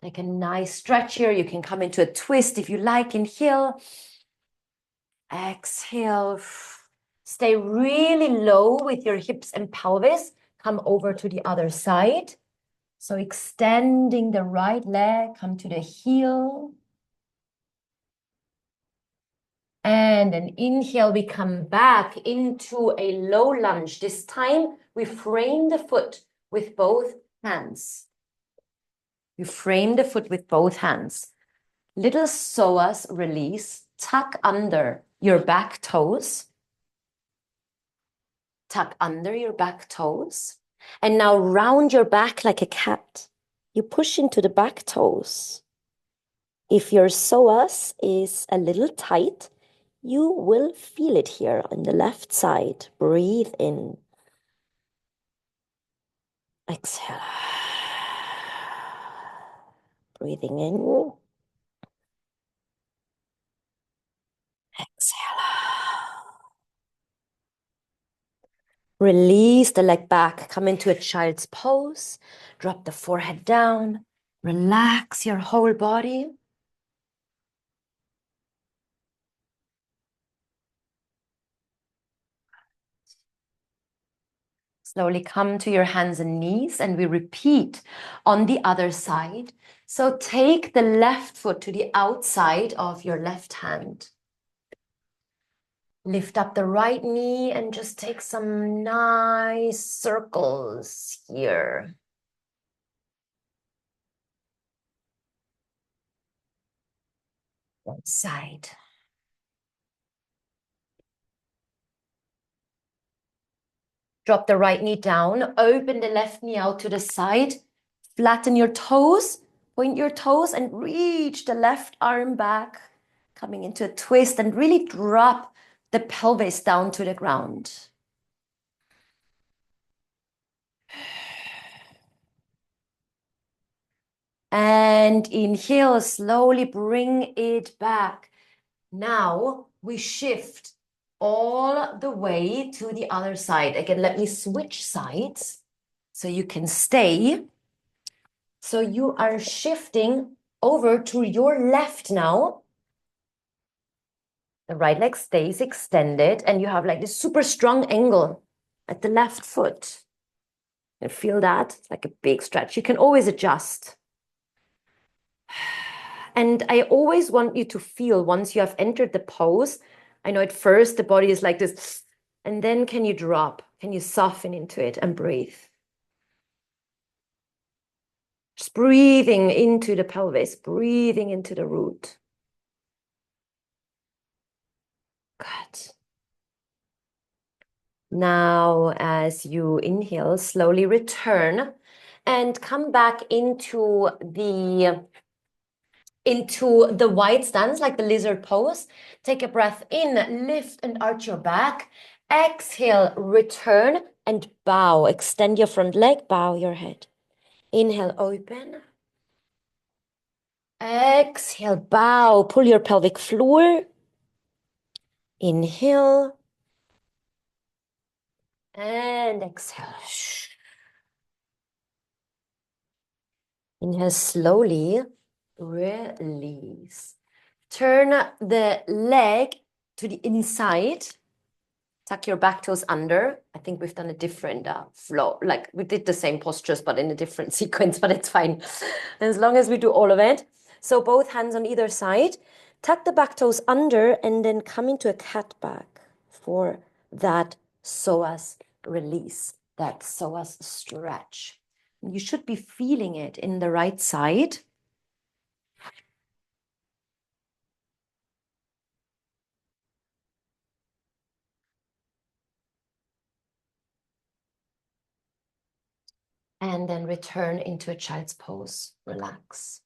Take a nice stretch here. You can come into a twist if you like. Inhale. Exhale. Stay really low with your hips and pelvis. Come over to the other side. So extending the right leg, come to the heel. And an inhale, we come back into a low lunge. This time we frame the foot with both hands. You frame the foot with both hands. Little psoas release, tuck under your back toes. Tuck under your back toes. And now round your back like a cat. You push into the back toes. If your psoas is a little tight, you will feel it here on the left side. Breathe in. Exhale. Breathing in. Exhale. Release the leg back. Come into a child's pose. Drop the forehead down. Relax your whole body. Slowly come to your hands and knees, and we repeat on the other side. So take the left foot to the outside of your left hand. Lift up the right knee and just take some nice circles here. One side. Drop the right knee down, open the left knee out to the side, flatten your toes, point your toes and reach the left arm back, coming into a twist and really drop the pelvis down to the ground. And inhale, slowly bring it back. Now we shift all the way to the other side. Again, let me switch sides so you can stay. So you are shifting over to your left now. The right leg stays extended and you have like this super strong angle at the left foot. And feel that? It's like a big stretch. You can always adjust. And I always want you to feel once you have entered the pose, I know at first the body is like this, and then can you drop? Can you soften into it and breathe? Just breathing into the pelvis, breathing into the root. Good. Now, as you inhale, slowly return and come back into the wide stance, like the lizard pose. Take a breath in, lift and arch your back. Exhale, return and bow. Extend your front leg, bow your head. Inhale, open. Exhale, bow. Pull your pelvic floor. Inhale. And exhale. Inhale slowly. Release. Turn the leg to the inside. Tuck your back toes under. I think we've done a different flow. Like we did the same postures, but in a different sequence, but it's fine. As long as we do all of it. So both hands on either side. Tuck the back toes under and then come into a cat back for that psoas release, that psoas stretch. You should be feeling it in the right side. And then return into a child's pose. Relax.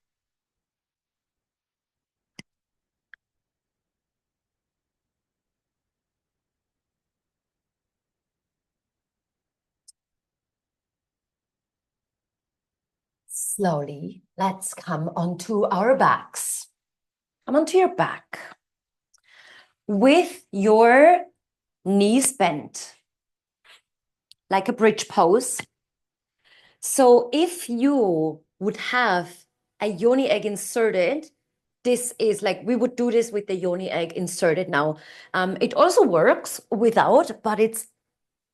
Slowly, let's come onto our backs. Come onto your back with your knees bent, like a bridge pose. So if you would have a yoni egg inserted, this is like, we would do this with the yoni egg inserted now. It also works without, but it's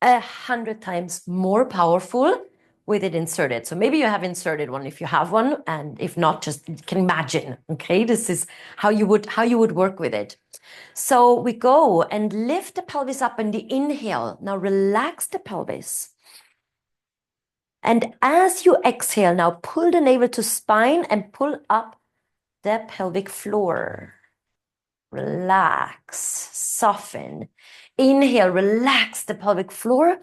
100 times more powerful with it inserted. So maybe you have inserted one if you have one, and if not, just you can imagine. Okay, this is how you would work with it. So we go and lift the pelvis up in the inhale. Now relax the pelvis. And as you exhale, now pull the navel to spine and pull up the pelvic floor. Relax, soften. Inhale, relax the pelvic floor.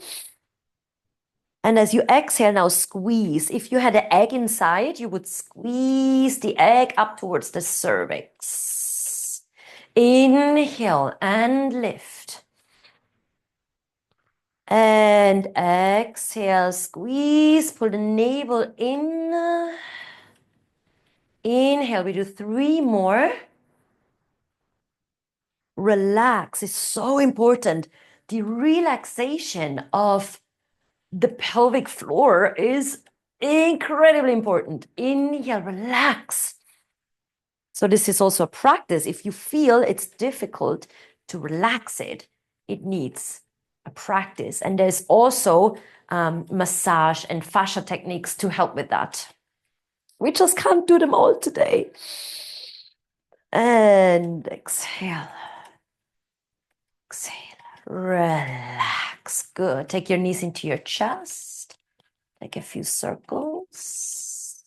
And as you exhale, now squeeze. If you had an egg inside, you would squeeze the egg up towards the cervix. Inhale and lift. And exhale, squeeze, pull the navel in. Inhale, we do 3 more. Relax is so important. The relaxation of the pelvic floor is incredibly important. Inhale, relax. So this is also a practice. If you feel it's difficult to relax it, it needs a practice. And there's also massage and fascia techniques to help with that. We just can't do them all today. And exhale. Exhale. Relax. Good. Take your knees into your chest. Take a few circles.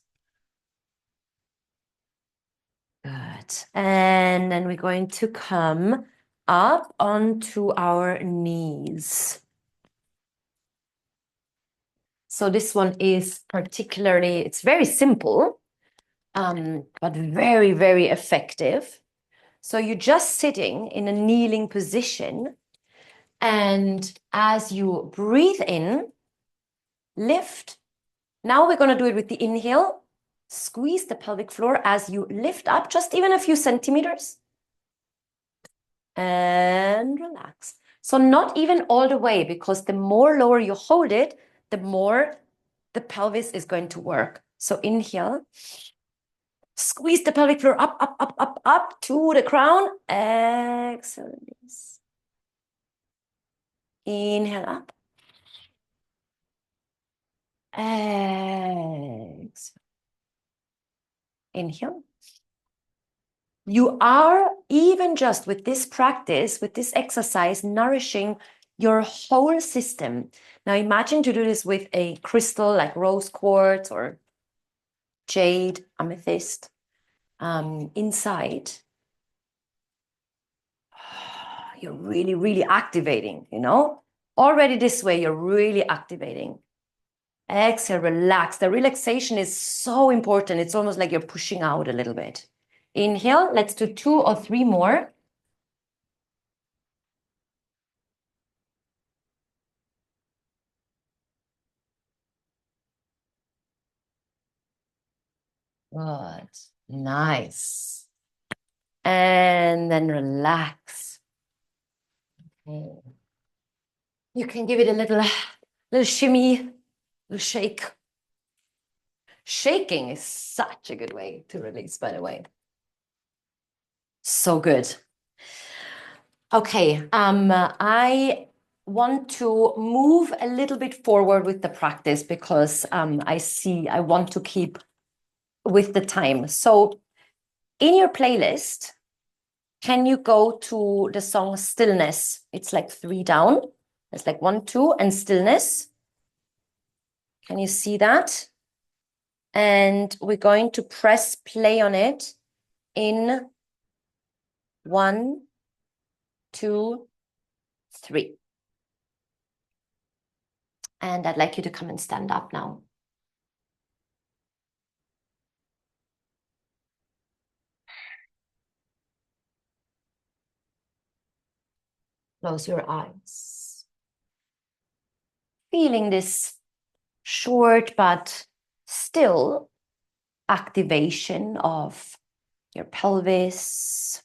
Good. And then we're going to come up onto our knees. So this one is particularly, it's very simple, but very, very effective. So you're just sitting in a kneeling position. And as you breathe in, lift. Now we're going to do it with the inhale. Squeeze the pelvic floor as you lift up, just even a few centimeters. And relax. So not even all the way, because the more lower you hold it, the more the pelvis is going to work. So inhale. Squeeze the pelvic floor up, up, up, up, up to the crown. Exhale. Inhale up. Exhale. Inhale. You are, even just with this practice, with this exercise, nourishing your whole system. Now imagine to do this with a crystal like rose quartz or jade, amethyst, inside. You're really, really activating, you know? Already this way, you're really activating. Exhale, relax. The relaxation is so important. It's almost like you're pushing out a little bit. Inhale, let's do 2 or 3 more. Good. Nice. And then relax. Okay. You can give it a little shimmy, little shake. Shaking is such a good way to release, by the way. So good. Okay, I want to move a little bit forward with the practice because I want to keep with the time. So in your playlist, can you go to the song Stillness? It's like 3 down. It's like 1, 2, and Stillness. Can you see that? And we're going to press play on it in 1, 2, 3. And I'd like you to come and stand up now. Close your eyes. Feeling this short but still activation of your pelvis.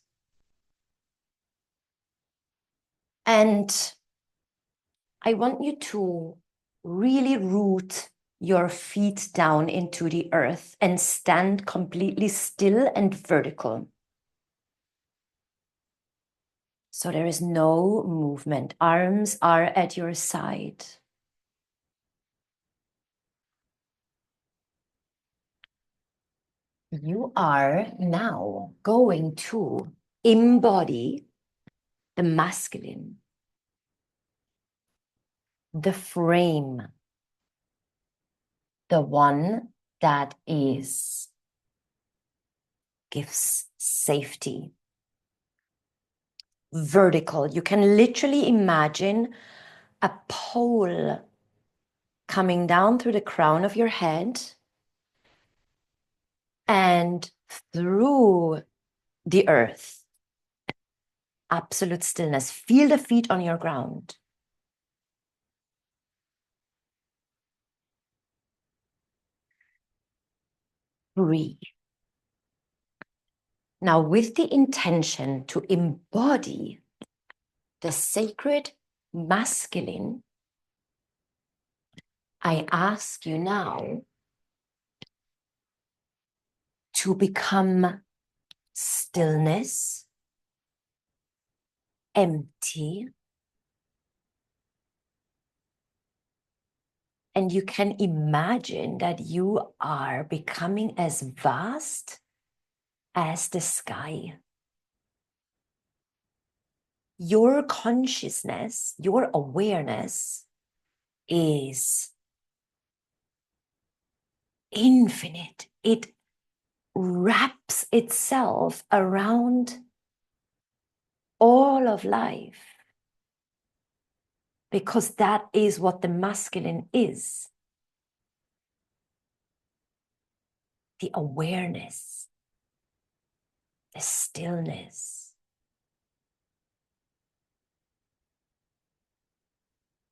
And I want you to really root your feet down into the earth and stand completely still and vertical. So there is no movement. Arms are at your side. You are now going to embody the masculine, the frame, the one that gives safety. Vertical. You can literally imagine a pole coming down through the crown of your head and through the earth. Absolute stillness. Feel the feet on your ground. Breathe. Now, with the intention to embody the sacred masculine, I ask you now to become stillness, empty, and you can imagine that you are becoming as vast as the sky. Your consciousness, your awareness is infinite. It wraps itself around all of life because that is what the masculine is. The awareness, the stillness,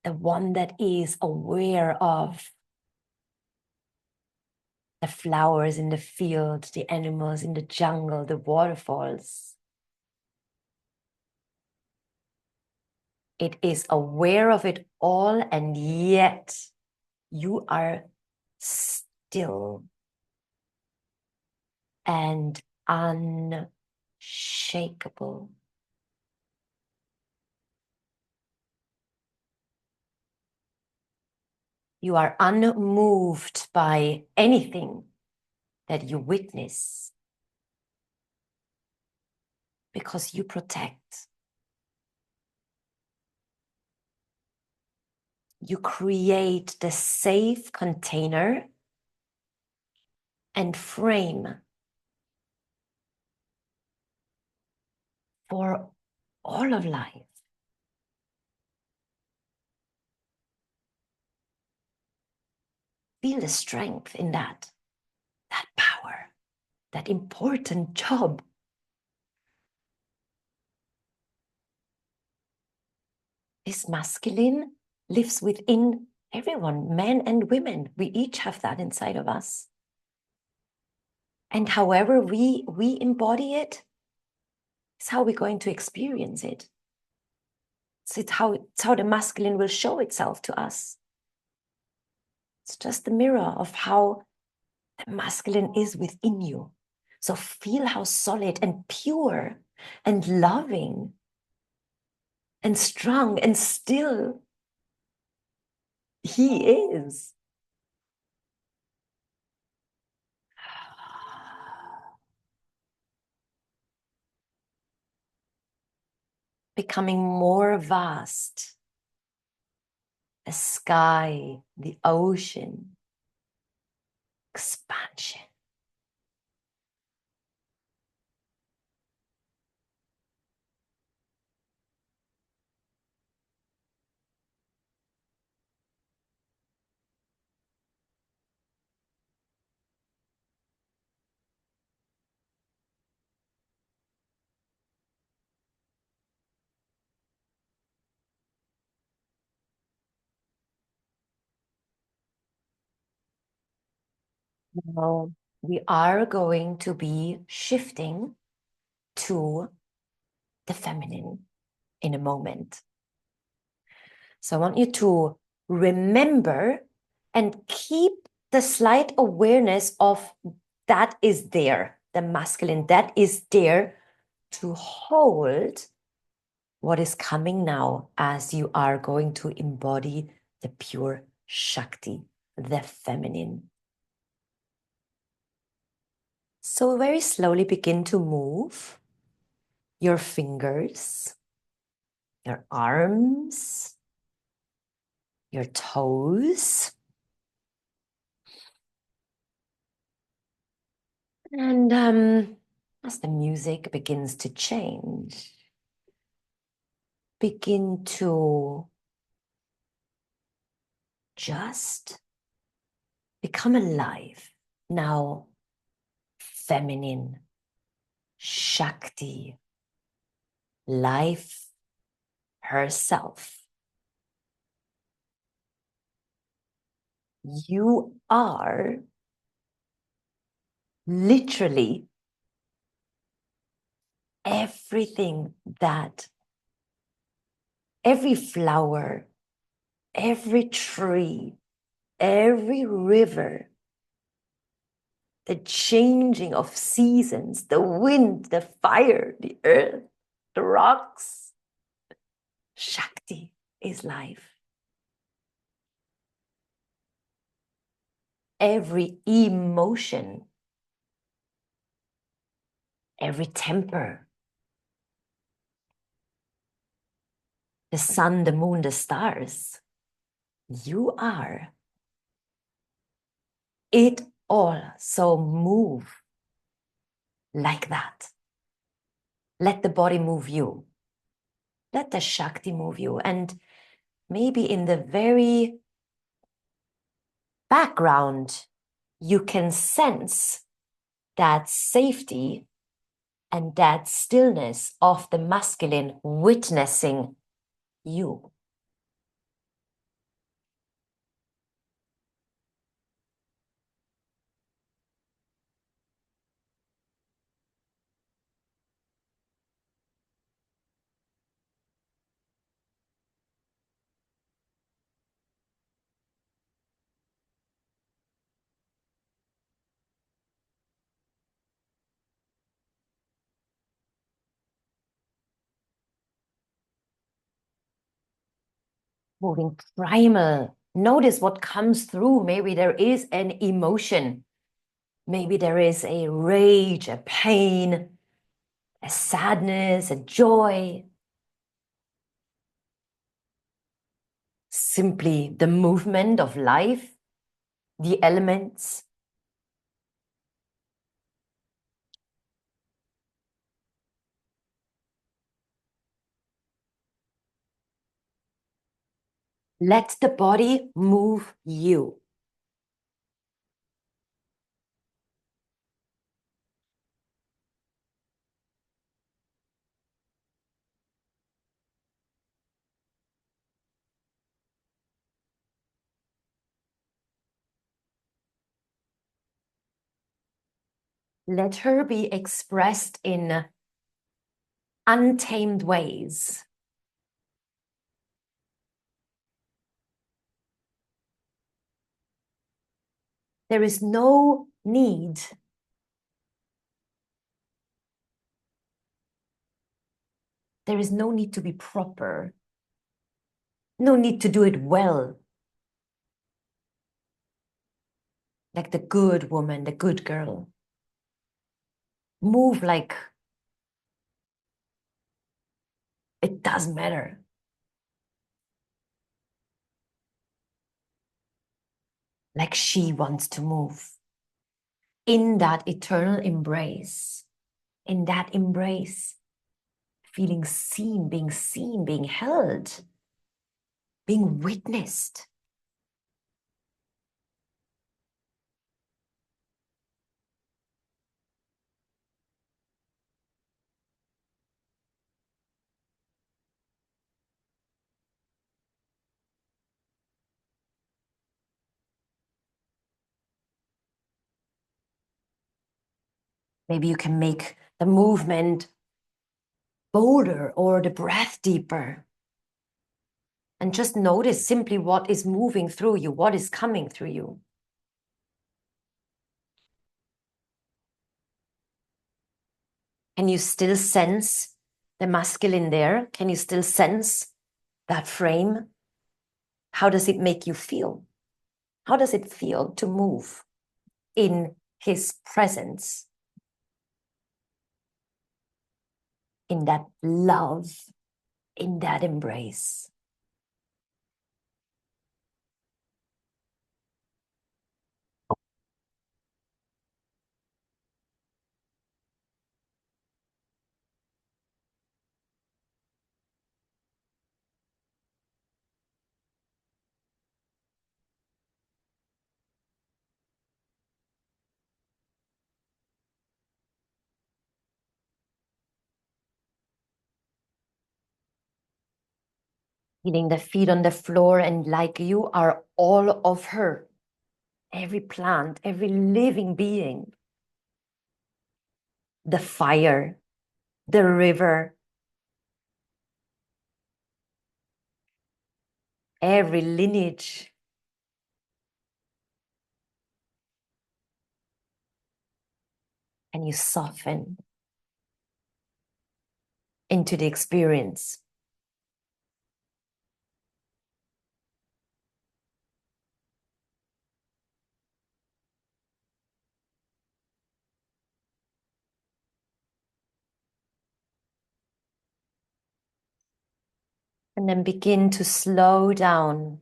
the one that is aware of the flowers in the field, the animals in the jungle, the waterfalls. It is aware of it all, and yet you are still and unshakable. You are unmoved by anything that you witness because you protect. You create the safe container and frame for all of life. Feel the strength in that power, that important job. This masculine lives within everyone, men and women. We each have that inside of us. And however we embody it, it's how we're going to experience it. So it's how the masculine will show itself to us. It's just the mirror of how the masculine is within you. So feel how solid and pure and loving and strong and still he is. Becoming more vast. The sky, the ocean, expansion. Now we are going to be shifting to the feminine in a moment. So I want you to remember and keep the slight awareness of that is there, the masculine, that is there to hold what is coming now as you are going to embody the pure Shakti, the feminine. So very slowly begin to move your fingers, your arms, your toes, And as the music begins to change, begin to just become alive. Now, feminine, Shakti, life herself. You are literally everything that every flower, every tree, every river, the changing of seasons, the wind, the fire, the earth, the rocks. Shakti is life. Every emotion, every temper, the sun, the moon, the stars, you are it all. So move like that. Let the body move you. Let the Shakti move you. And maybe in the very background, you can sense that safety and that stillness of the masculine witnessing you. Moving primal. Notice what comes through. Maybe there is an emotion. Maybe there is a rage, a pain, a sadness, a joy. Simply the movement of life, the elements. Let the body move you. Let her be expressed in untamed ways. There is no need to be proper. No need to do it well. Like the good woman, the good girl. Move like it doesn't matter. Like she wants to move. In that eternal embrace. In that embrace. Feeling seen, being held, being witnessed. Maybe you can make the movement bolder or the breath deeper. And just notice simply what is moving through you, what is coming through you. Can you still sense the masculine there? Can you still sense that frame? How does it make you feel? How does it feel to move in his presence? In that love, in that embrace. Feeling the feet on the floor, and like you are all of her, every plant, every living being, the fire, the river, every lineage. And you soften into the experience. And then begin to slow down.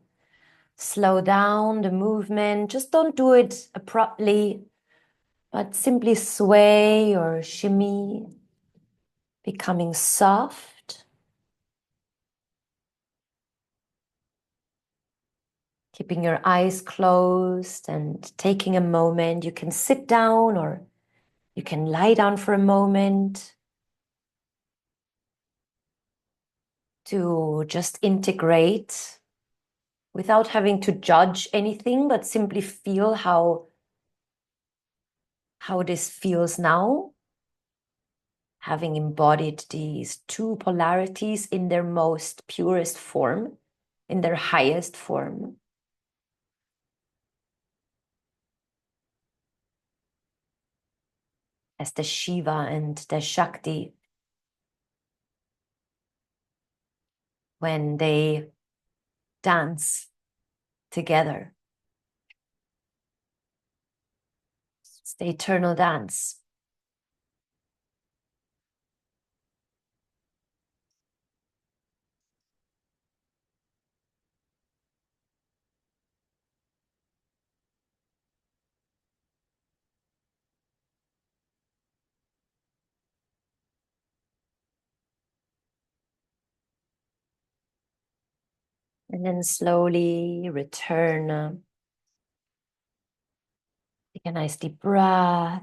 Slow down the movement. Just don't do it abruptly, but simply sway or shimmy, becoming soft. Keeping your eyes closed and taking a moment. You can sit down or you can lie down for a moment to just integrate without having to judge anything, but simply feel how this feels now, having embodied these two polarities in their most purest form, in their highest form. As the Shiva and the Shakti, when they dance together. It's the eternal dance. And then slowly return. Take a nice deep breath.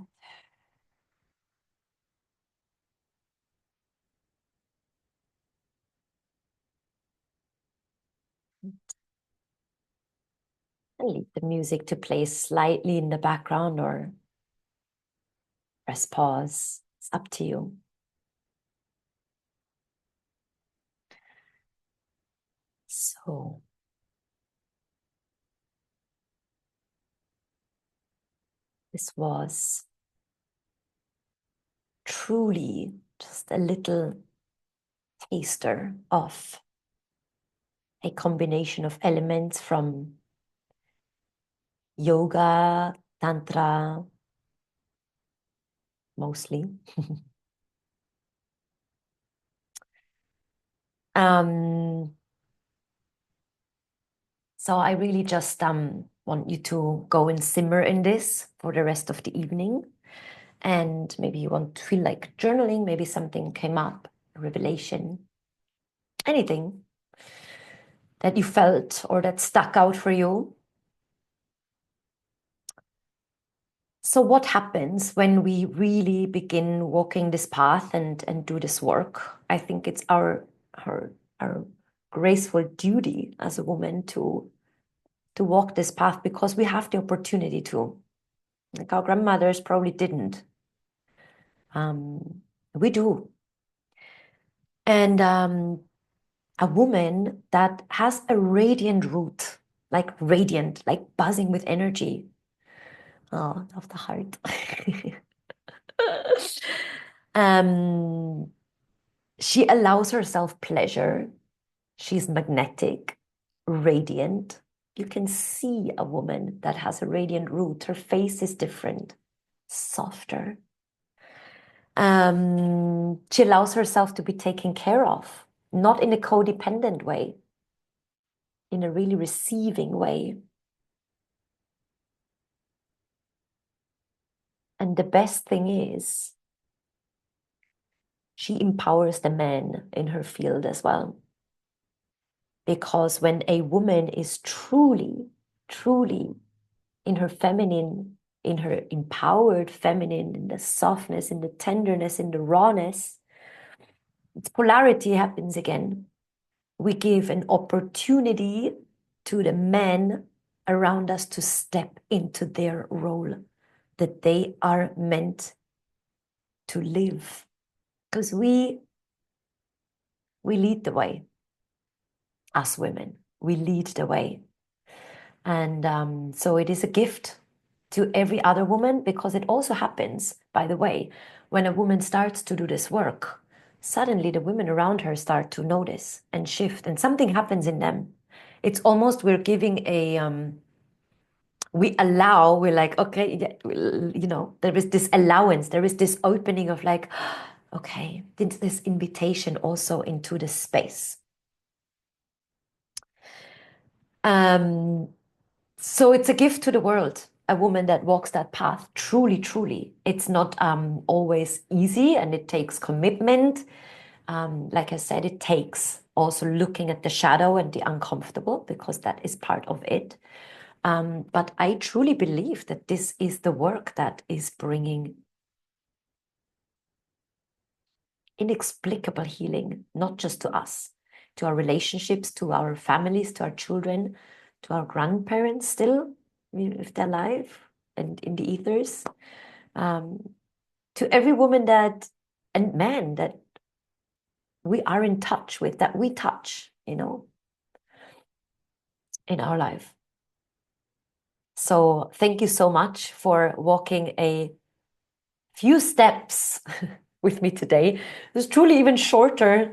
And leave the music to play slightly in the background or press pause. It's up to you. So, this was truly just a little taster of a combination of elements from yoga, tantra, mostly. um, so I really just want you to go and simmer in this for the rest of the evening. And maybe you want to feel like journaling, maybe something came up, a revelation, anything that you felt or that stuck out for you. So what happens when we really begin walking this path and do this work? I think it's our graceful duty as a woman to walk this path because we have the opportunity to. Like our grandmothers probably didn't. We do. And a woman that has a radiant root, like radiant, like buzzing with energy. Oh, of the heart. um, she allows herself pleasure. She's magnetic, radiant. You can see a woman that has a radiant root. Her face is different, softer. She allows herself to be taken care of, not in a codependent way, in a really receiving way. And the best thing is, she empowers the man in her field as well. Because when a woman is truly, truly in her feminine, in her empowered feminine, in the softness, in the tenderness, in the rawness, its polarity happens again. we give an opportunity to the men around us to step into their role that they are meant to live. Because we lead the way. Us women, we lead the way. And so it is a gift to every other woman, because it also happens, by the way, when a woman starts to do this work, suddenly the women around her start to notice and shift, and something happens in them. It's almost we're giving we're like, okay, there is this allowance, there is this opening of like, okay, this invitation also into the space. So it's a gift to the world, a woman that walks that path. Truly, truly. It's not always easy, and it takes commitment. Like I said, it takes also looking at the shadow and the uncomfortable, because that is part of it. But I truly believe that this is the work that is bringing inexplicable healing, not just to us, to our relationships, to our families, to our children, to our grandparents still, if they're alive and in the ethers, to every woman that and man that we are in touch with, that we touch, in our life. So thank you so much for walking a few steps with me today. It was truly even shorter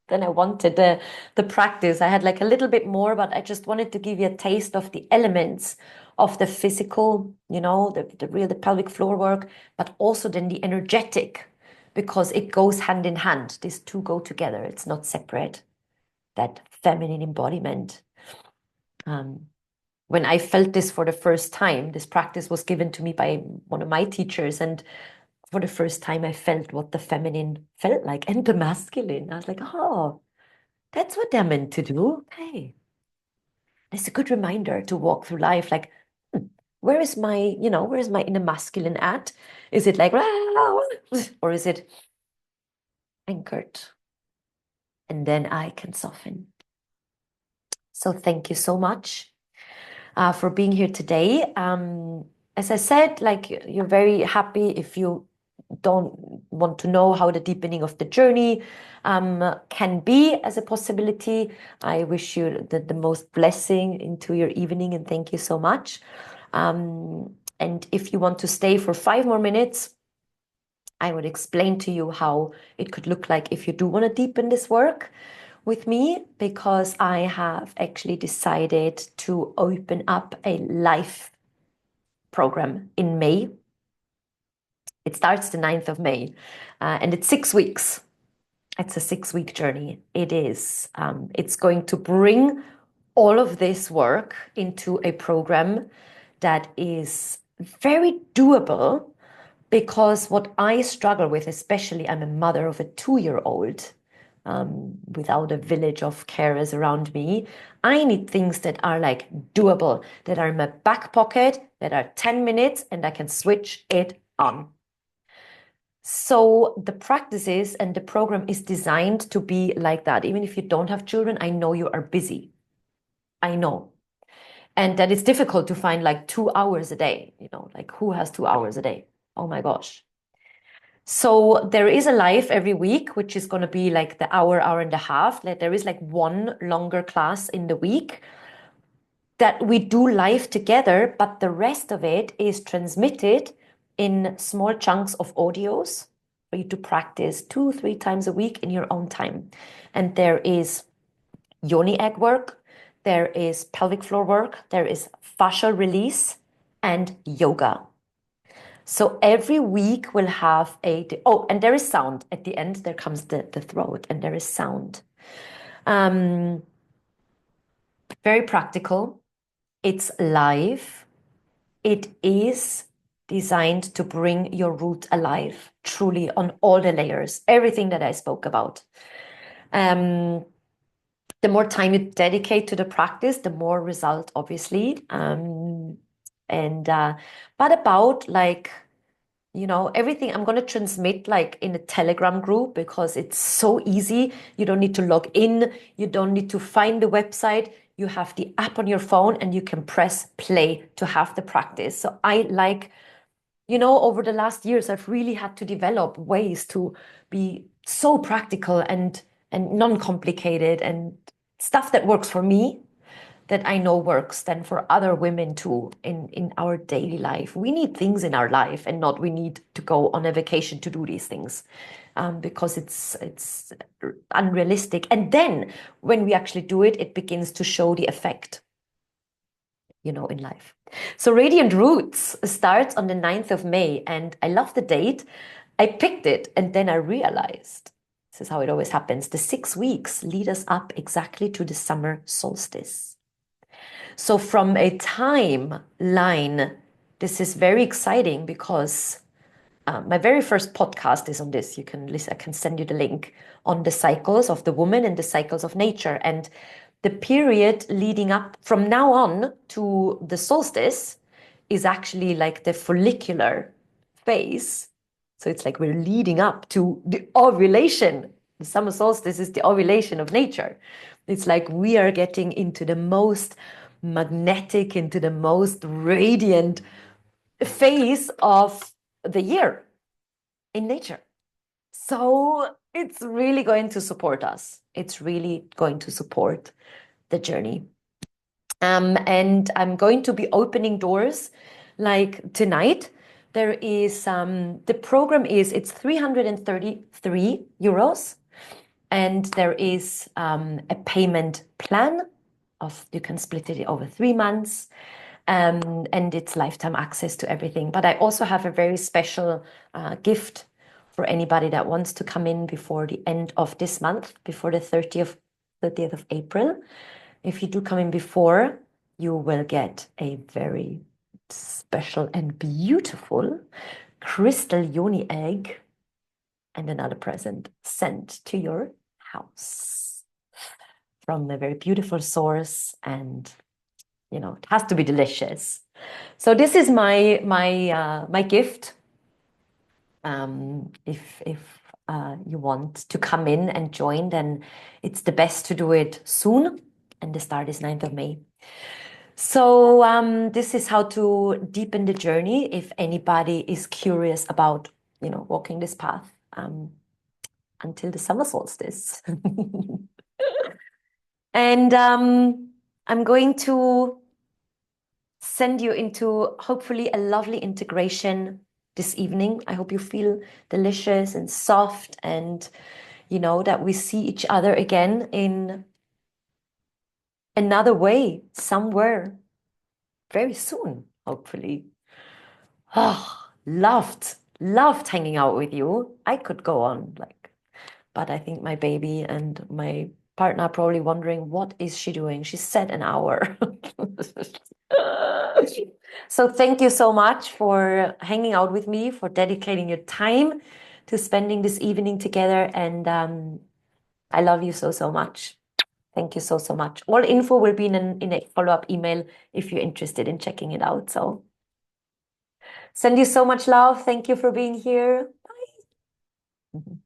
than I wanted the practice. I had like a little bit more, but I just wanted to give you a taste of the elements of the physical, the pelvic floor work, but also then the energetic, because it goes hand in hand. These two go together. It's not separate. That feminine embodiment. When I felt this for the first time, this practice was given to me by one of my teachers, and for the first time, I felt what the feminine felt like and the masculine. I was like, oh, that's what they're meant to do. Okay. It's a good reminder to walk through life like, where is my inner masculine at? Is it like, or is it anchored? And then I can soften. So thank you so much for being here today. As I said, like, you're very happy if you don't want to know how the deepening of the journey can be as a possibility. I wish you the most blessing into your evening, and thank you so much. And if you want to stay for 5 more minutes, I would explain to you how it could look like if you do want to deepen this work with me, because I have actually decided to open up a live program in May. It starts the 9th of May, and it's 6 weeks. It's a 6-week journey. It is. It's going to bring all of this work into a program that is very doable, because what I struggle with, especially I'm a mother of a 2-year-old, without a village of carers around me. I need things that are like doable, that are in my back pocket, that are 10 minutes, and I can switch it on. So the practices and the program is designed to be like that. Even if you don't have children, I know you are busy. I know. And that it's difficult to find like 2 hours a day, like who has 2 hours a day? Oh my gosh. So there is a live every week, which is going to be like the hour and a half. Like there is like one longer class in the week that we do live together, but the rest of it is transmitted in small chunks of audios for you to practice 2-3 times a week in your own time. And there is yoni egg work, there is pelvic floor work, there is fascial release, and yoga. So every week we'll have and there is sound. At the end, there comes the throat, and there is sound. Very practical. It's live. It is designed to bring your root alive, truly, on all the layers, everything that I spoke about. The more time you dedicate to the practice, the more result, obviously. But about like everything I'm going to transmit like in a Telegram group because it's so easy. You don't need to log in. You don't need to find the website. You have the app on your phone and you can press play to have the practice. So I like, over the last years, I've really had to develop ways to be so practical and non-complicated and stuff that works for me that I know works then for other women too in our daily life. We need things in our life and not we need to go on a vacation to do these things because it's unrealistic. And then when we actually do it, it begins to show the effect, in life. So Radiant Roots starts on the 9th of May, and I love the date. I picked it, and then I realized this is how it always happens. The 6 weeks lead us up exactly to the summer solstice. So from a timeline, this is very exciting because my very first podcast is on this. You can listen, I can send you the link on the cycles of the woman and the cycles of nature. And the period leading up from now on to the solstice is actually like the follicular phase. So it's like we're leading up to the ovulation. The summer solstice is the ovulation of nature. It's like we are getting into the most magnetic, into the most radiant phase of the year in nature. So it's really going to support us. It's really going to support the journey. And I'm going to be opening doors like tonight. There is the program it's 333 euros, and there is a payment plan of you can split it over 3 months. And it's lifetime access to everything. But I also have a very special gift for anybody that wants to come in before the end of this month, before the 30th of April. If you do come in before, you will get a very special and beautiful crystal yoni egg and another present sent to your house from a very beautiful source, and it has to be delicious. So this is my gift. If you want to come in and join, then it's the best to do it soon, and the start is 9th of May. So this is how to deepen the journey if anybody is curious about walking this path until the summer solstice. And I'm going to send you into hopefully a lovely integration this evening. I hope you feel delicious and soft, and that we see each other again in another way somewhere very soon, hopefully. Oh, loved hanging out with you. I could go on but I think my baby and my partner are probably wondering, what is she doing? She said an hour. So thank you so much for hanging out with me, for dedicating your time to spending this evening together. And I love you so, so much. Thank you so, so much. All info will be in a follow-up email if you're interested in checking it out. So send you so much love. Thank you for being here. Bye.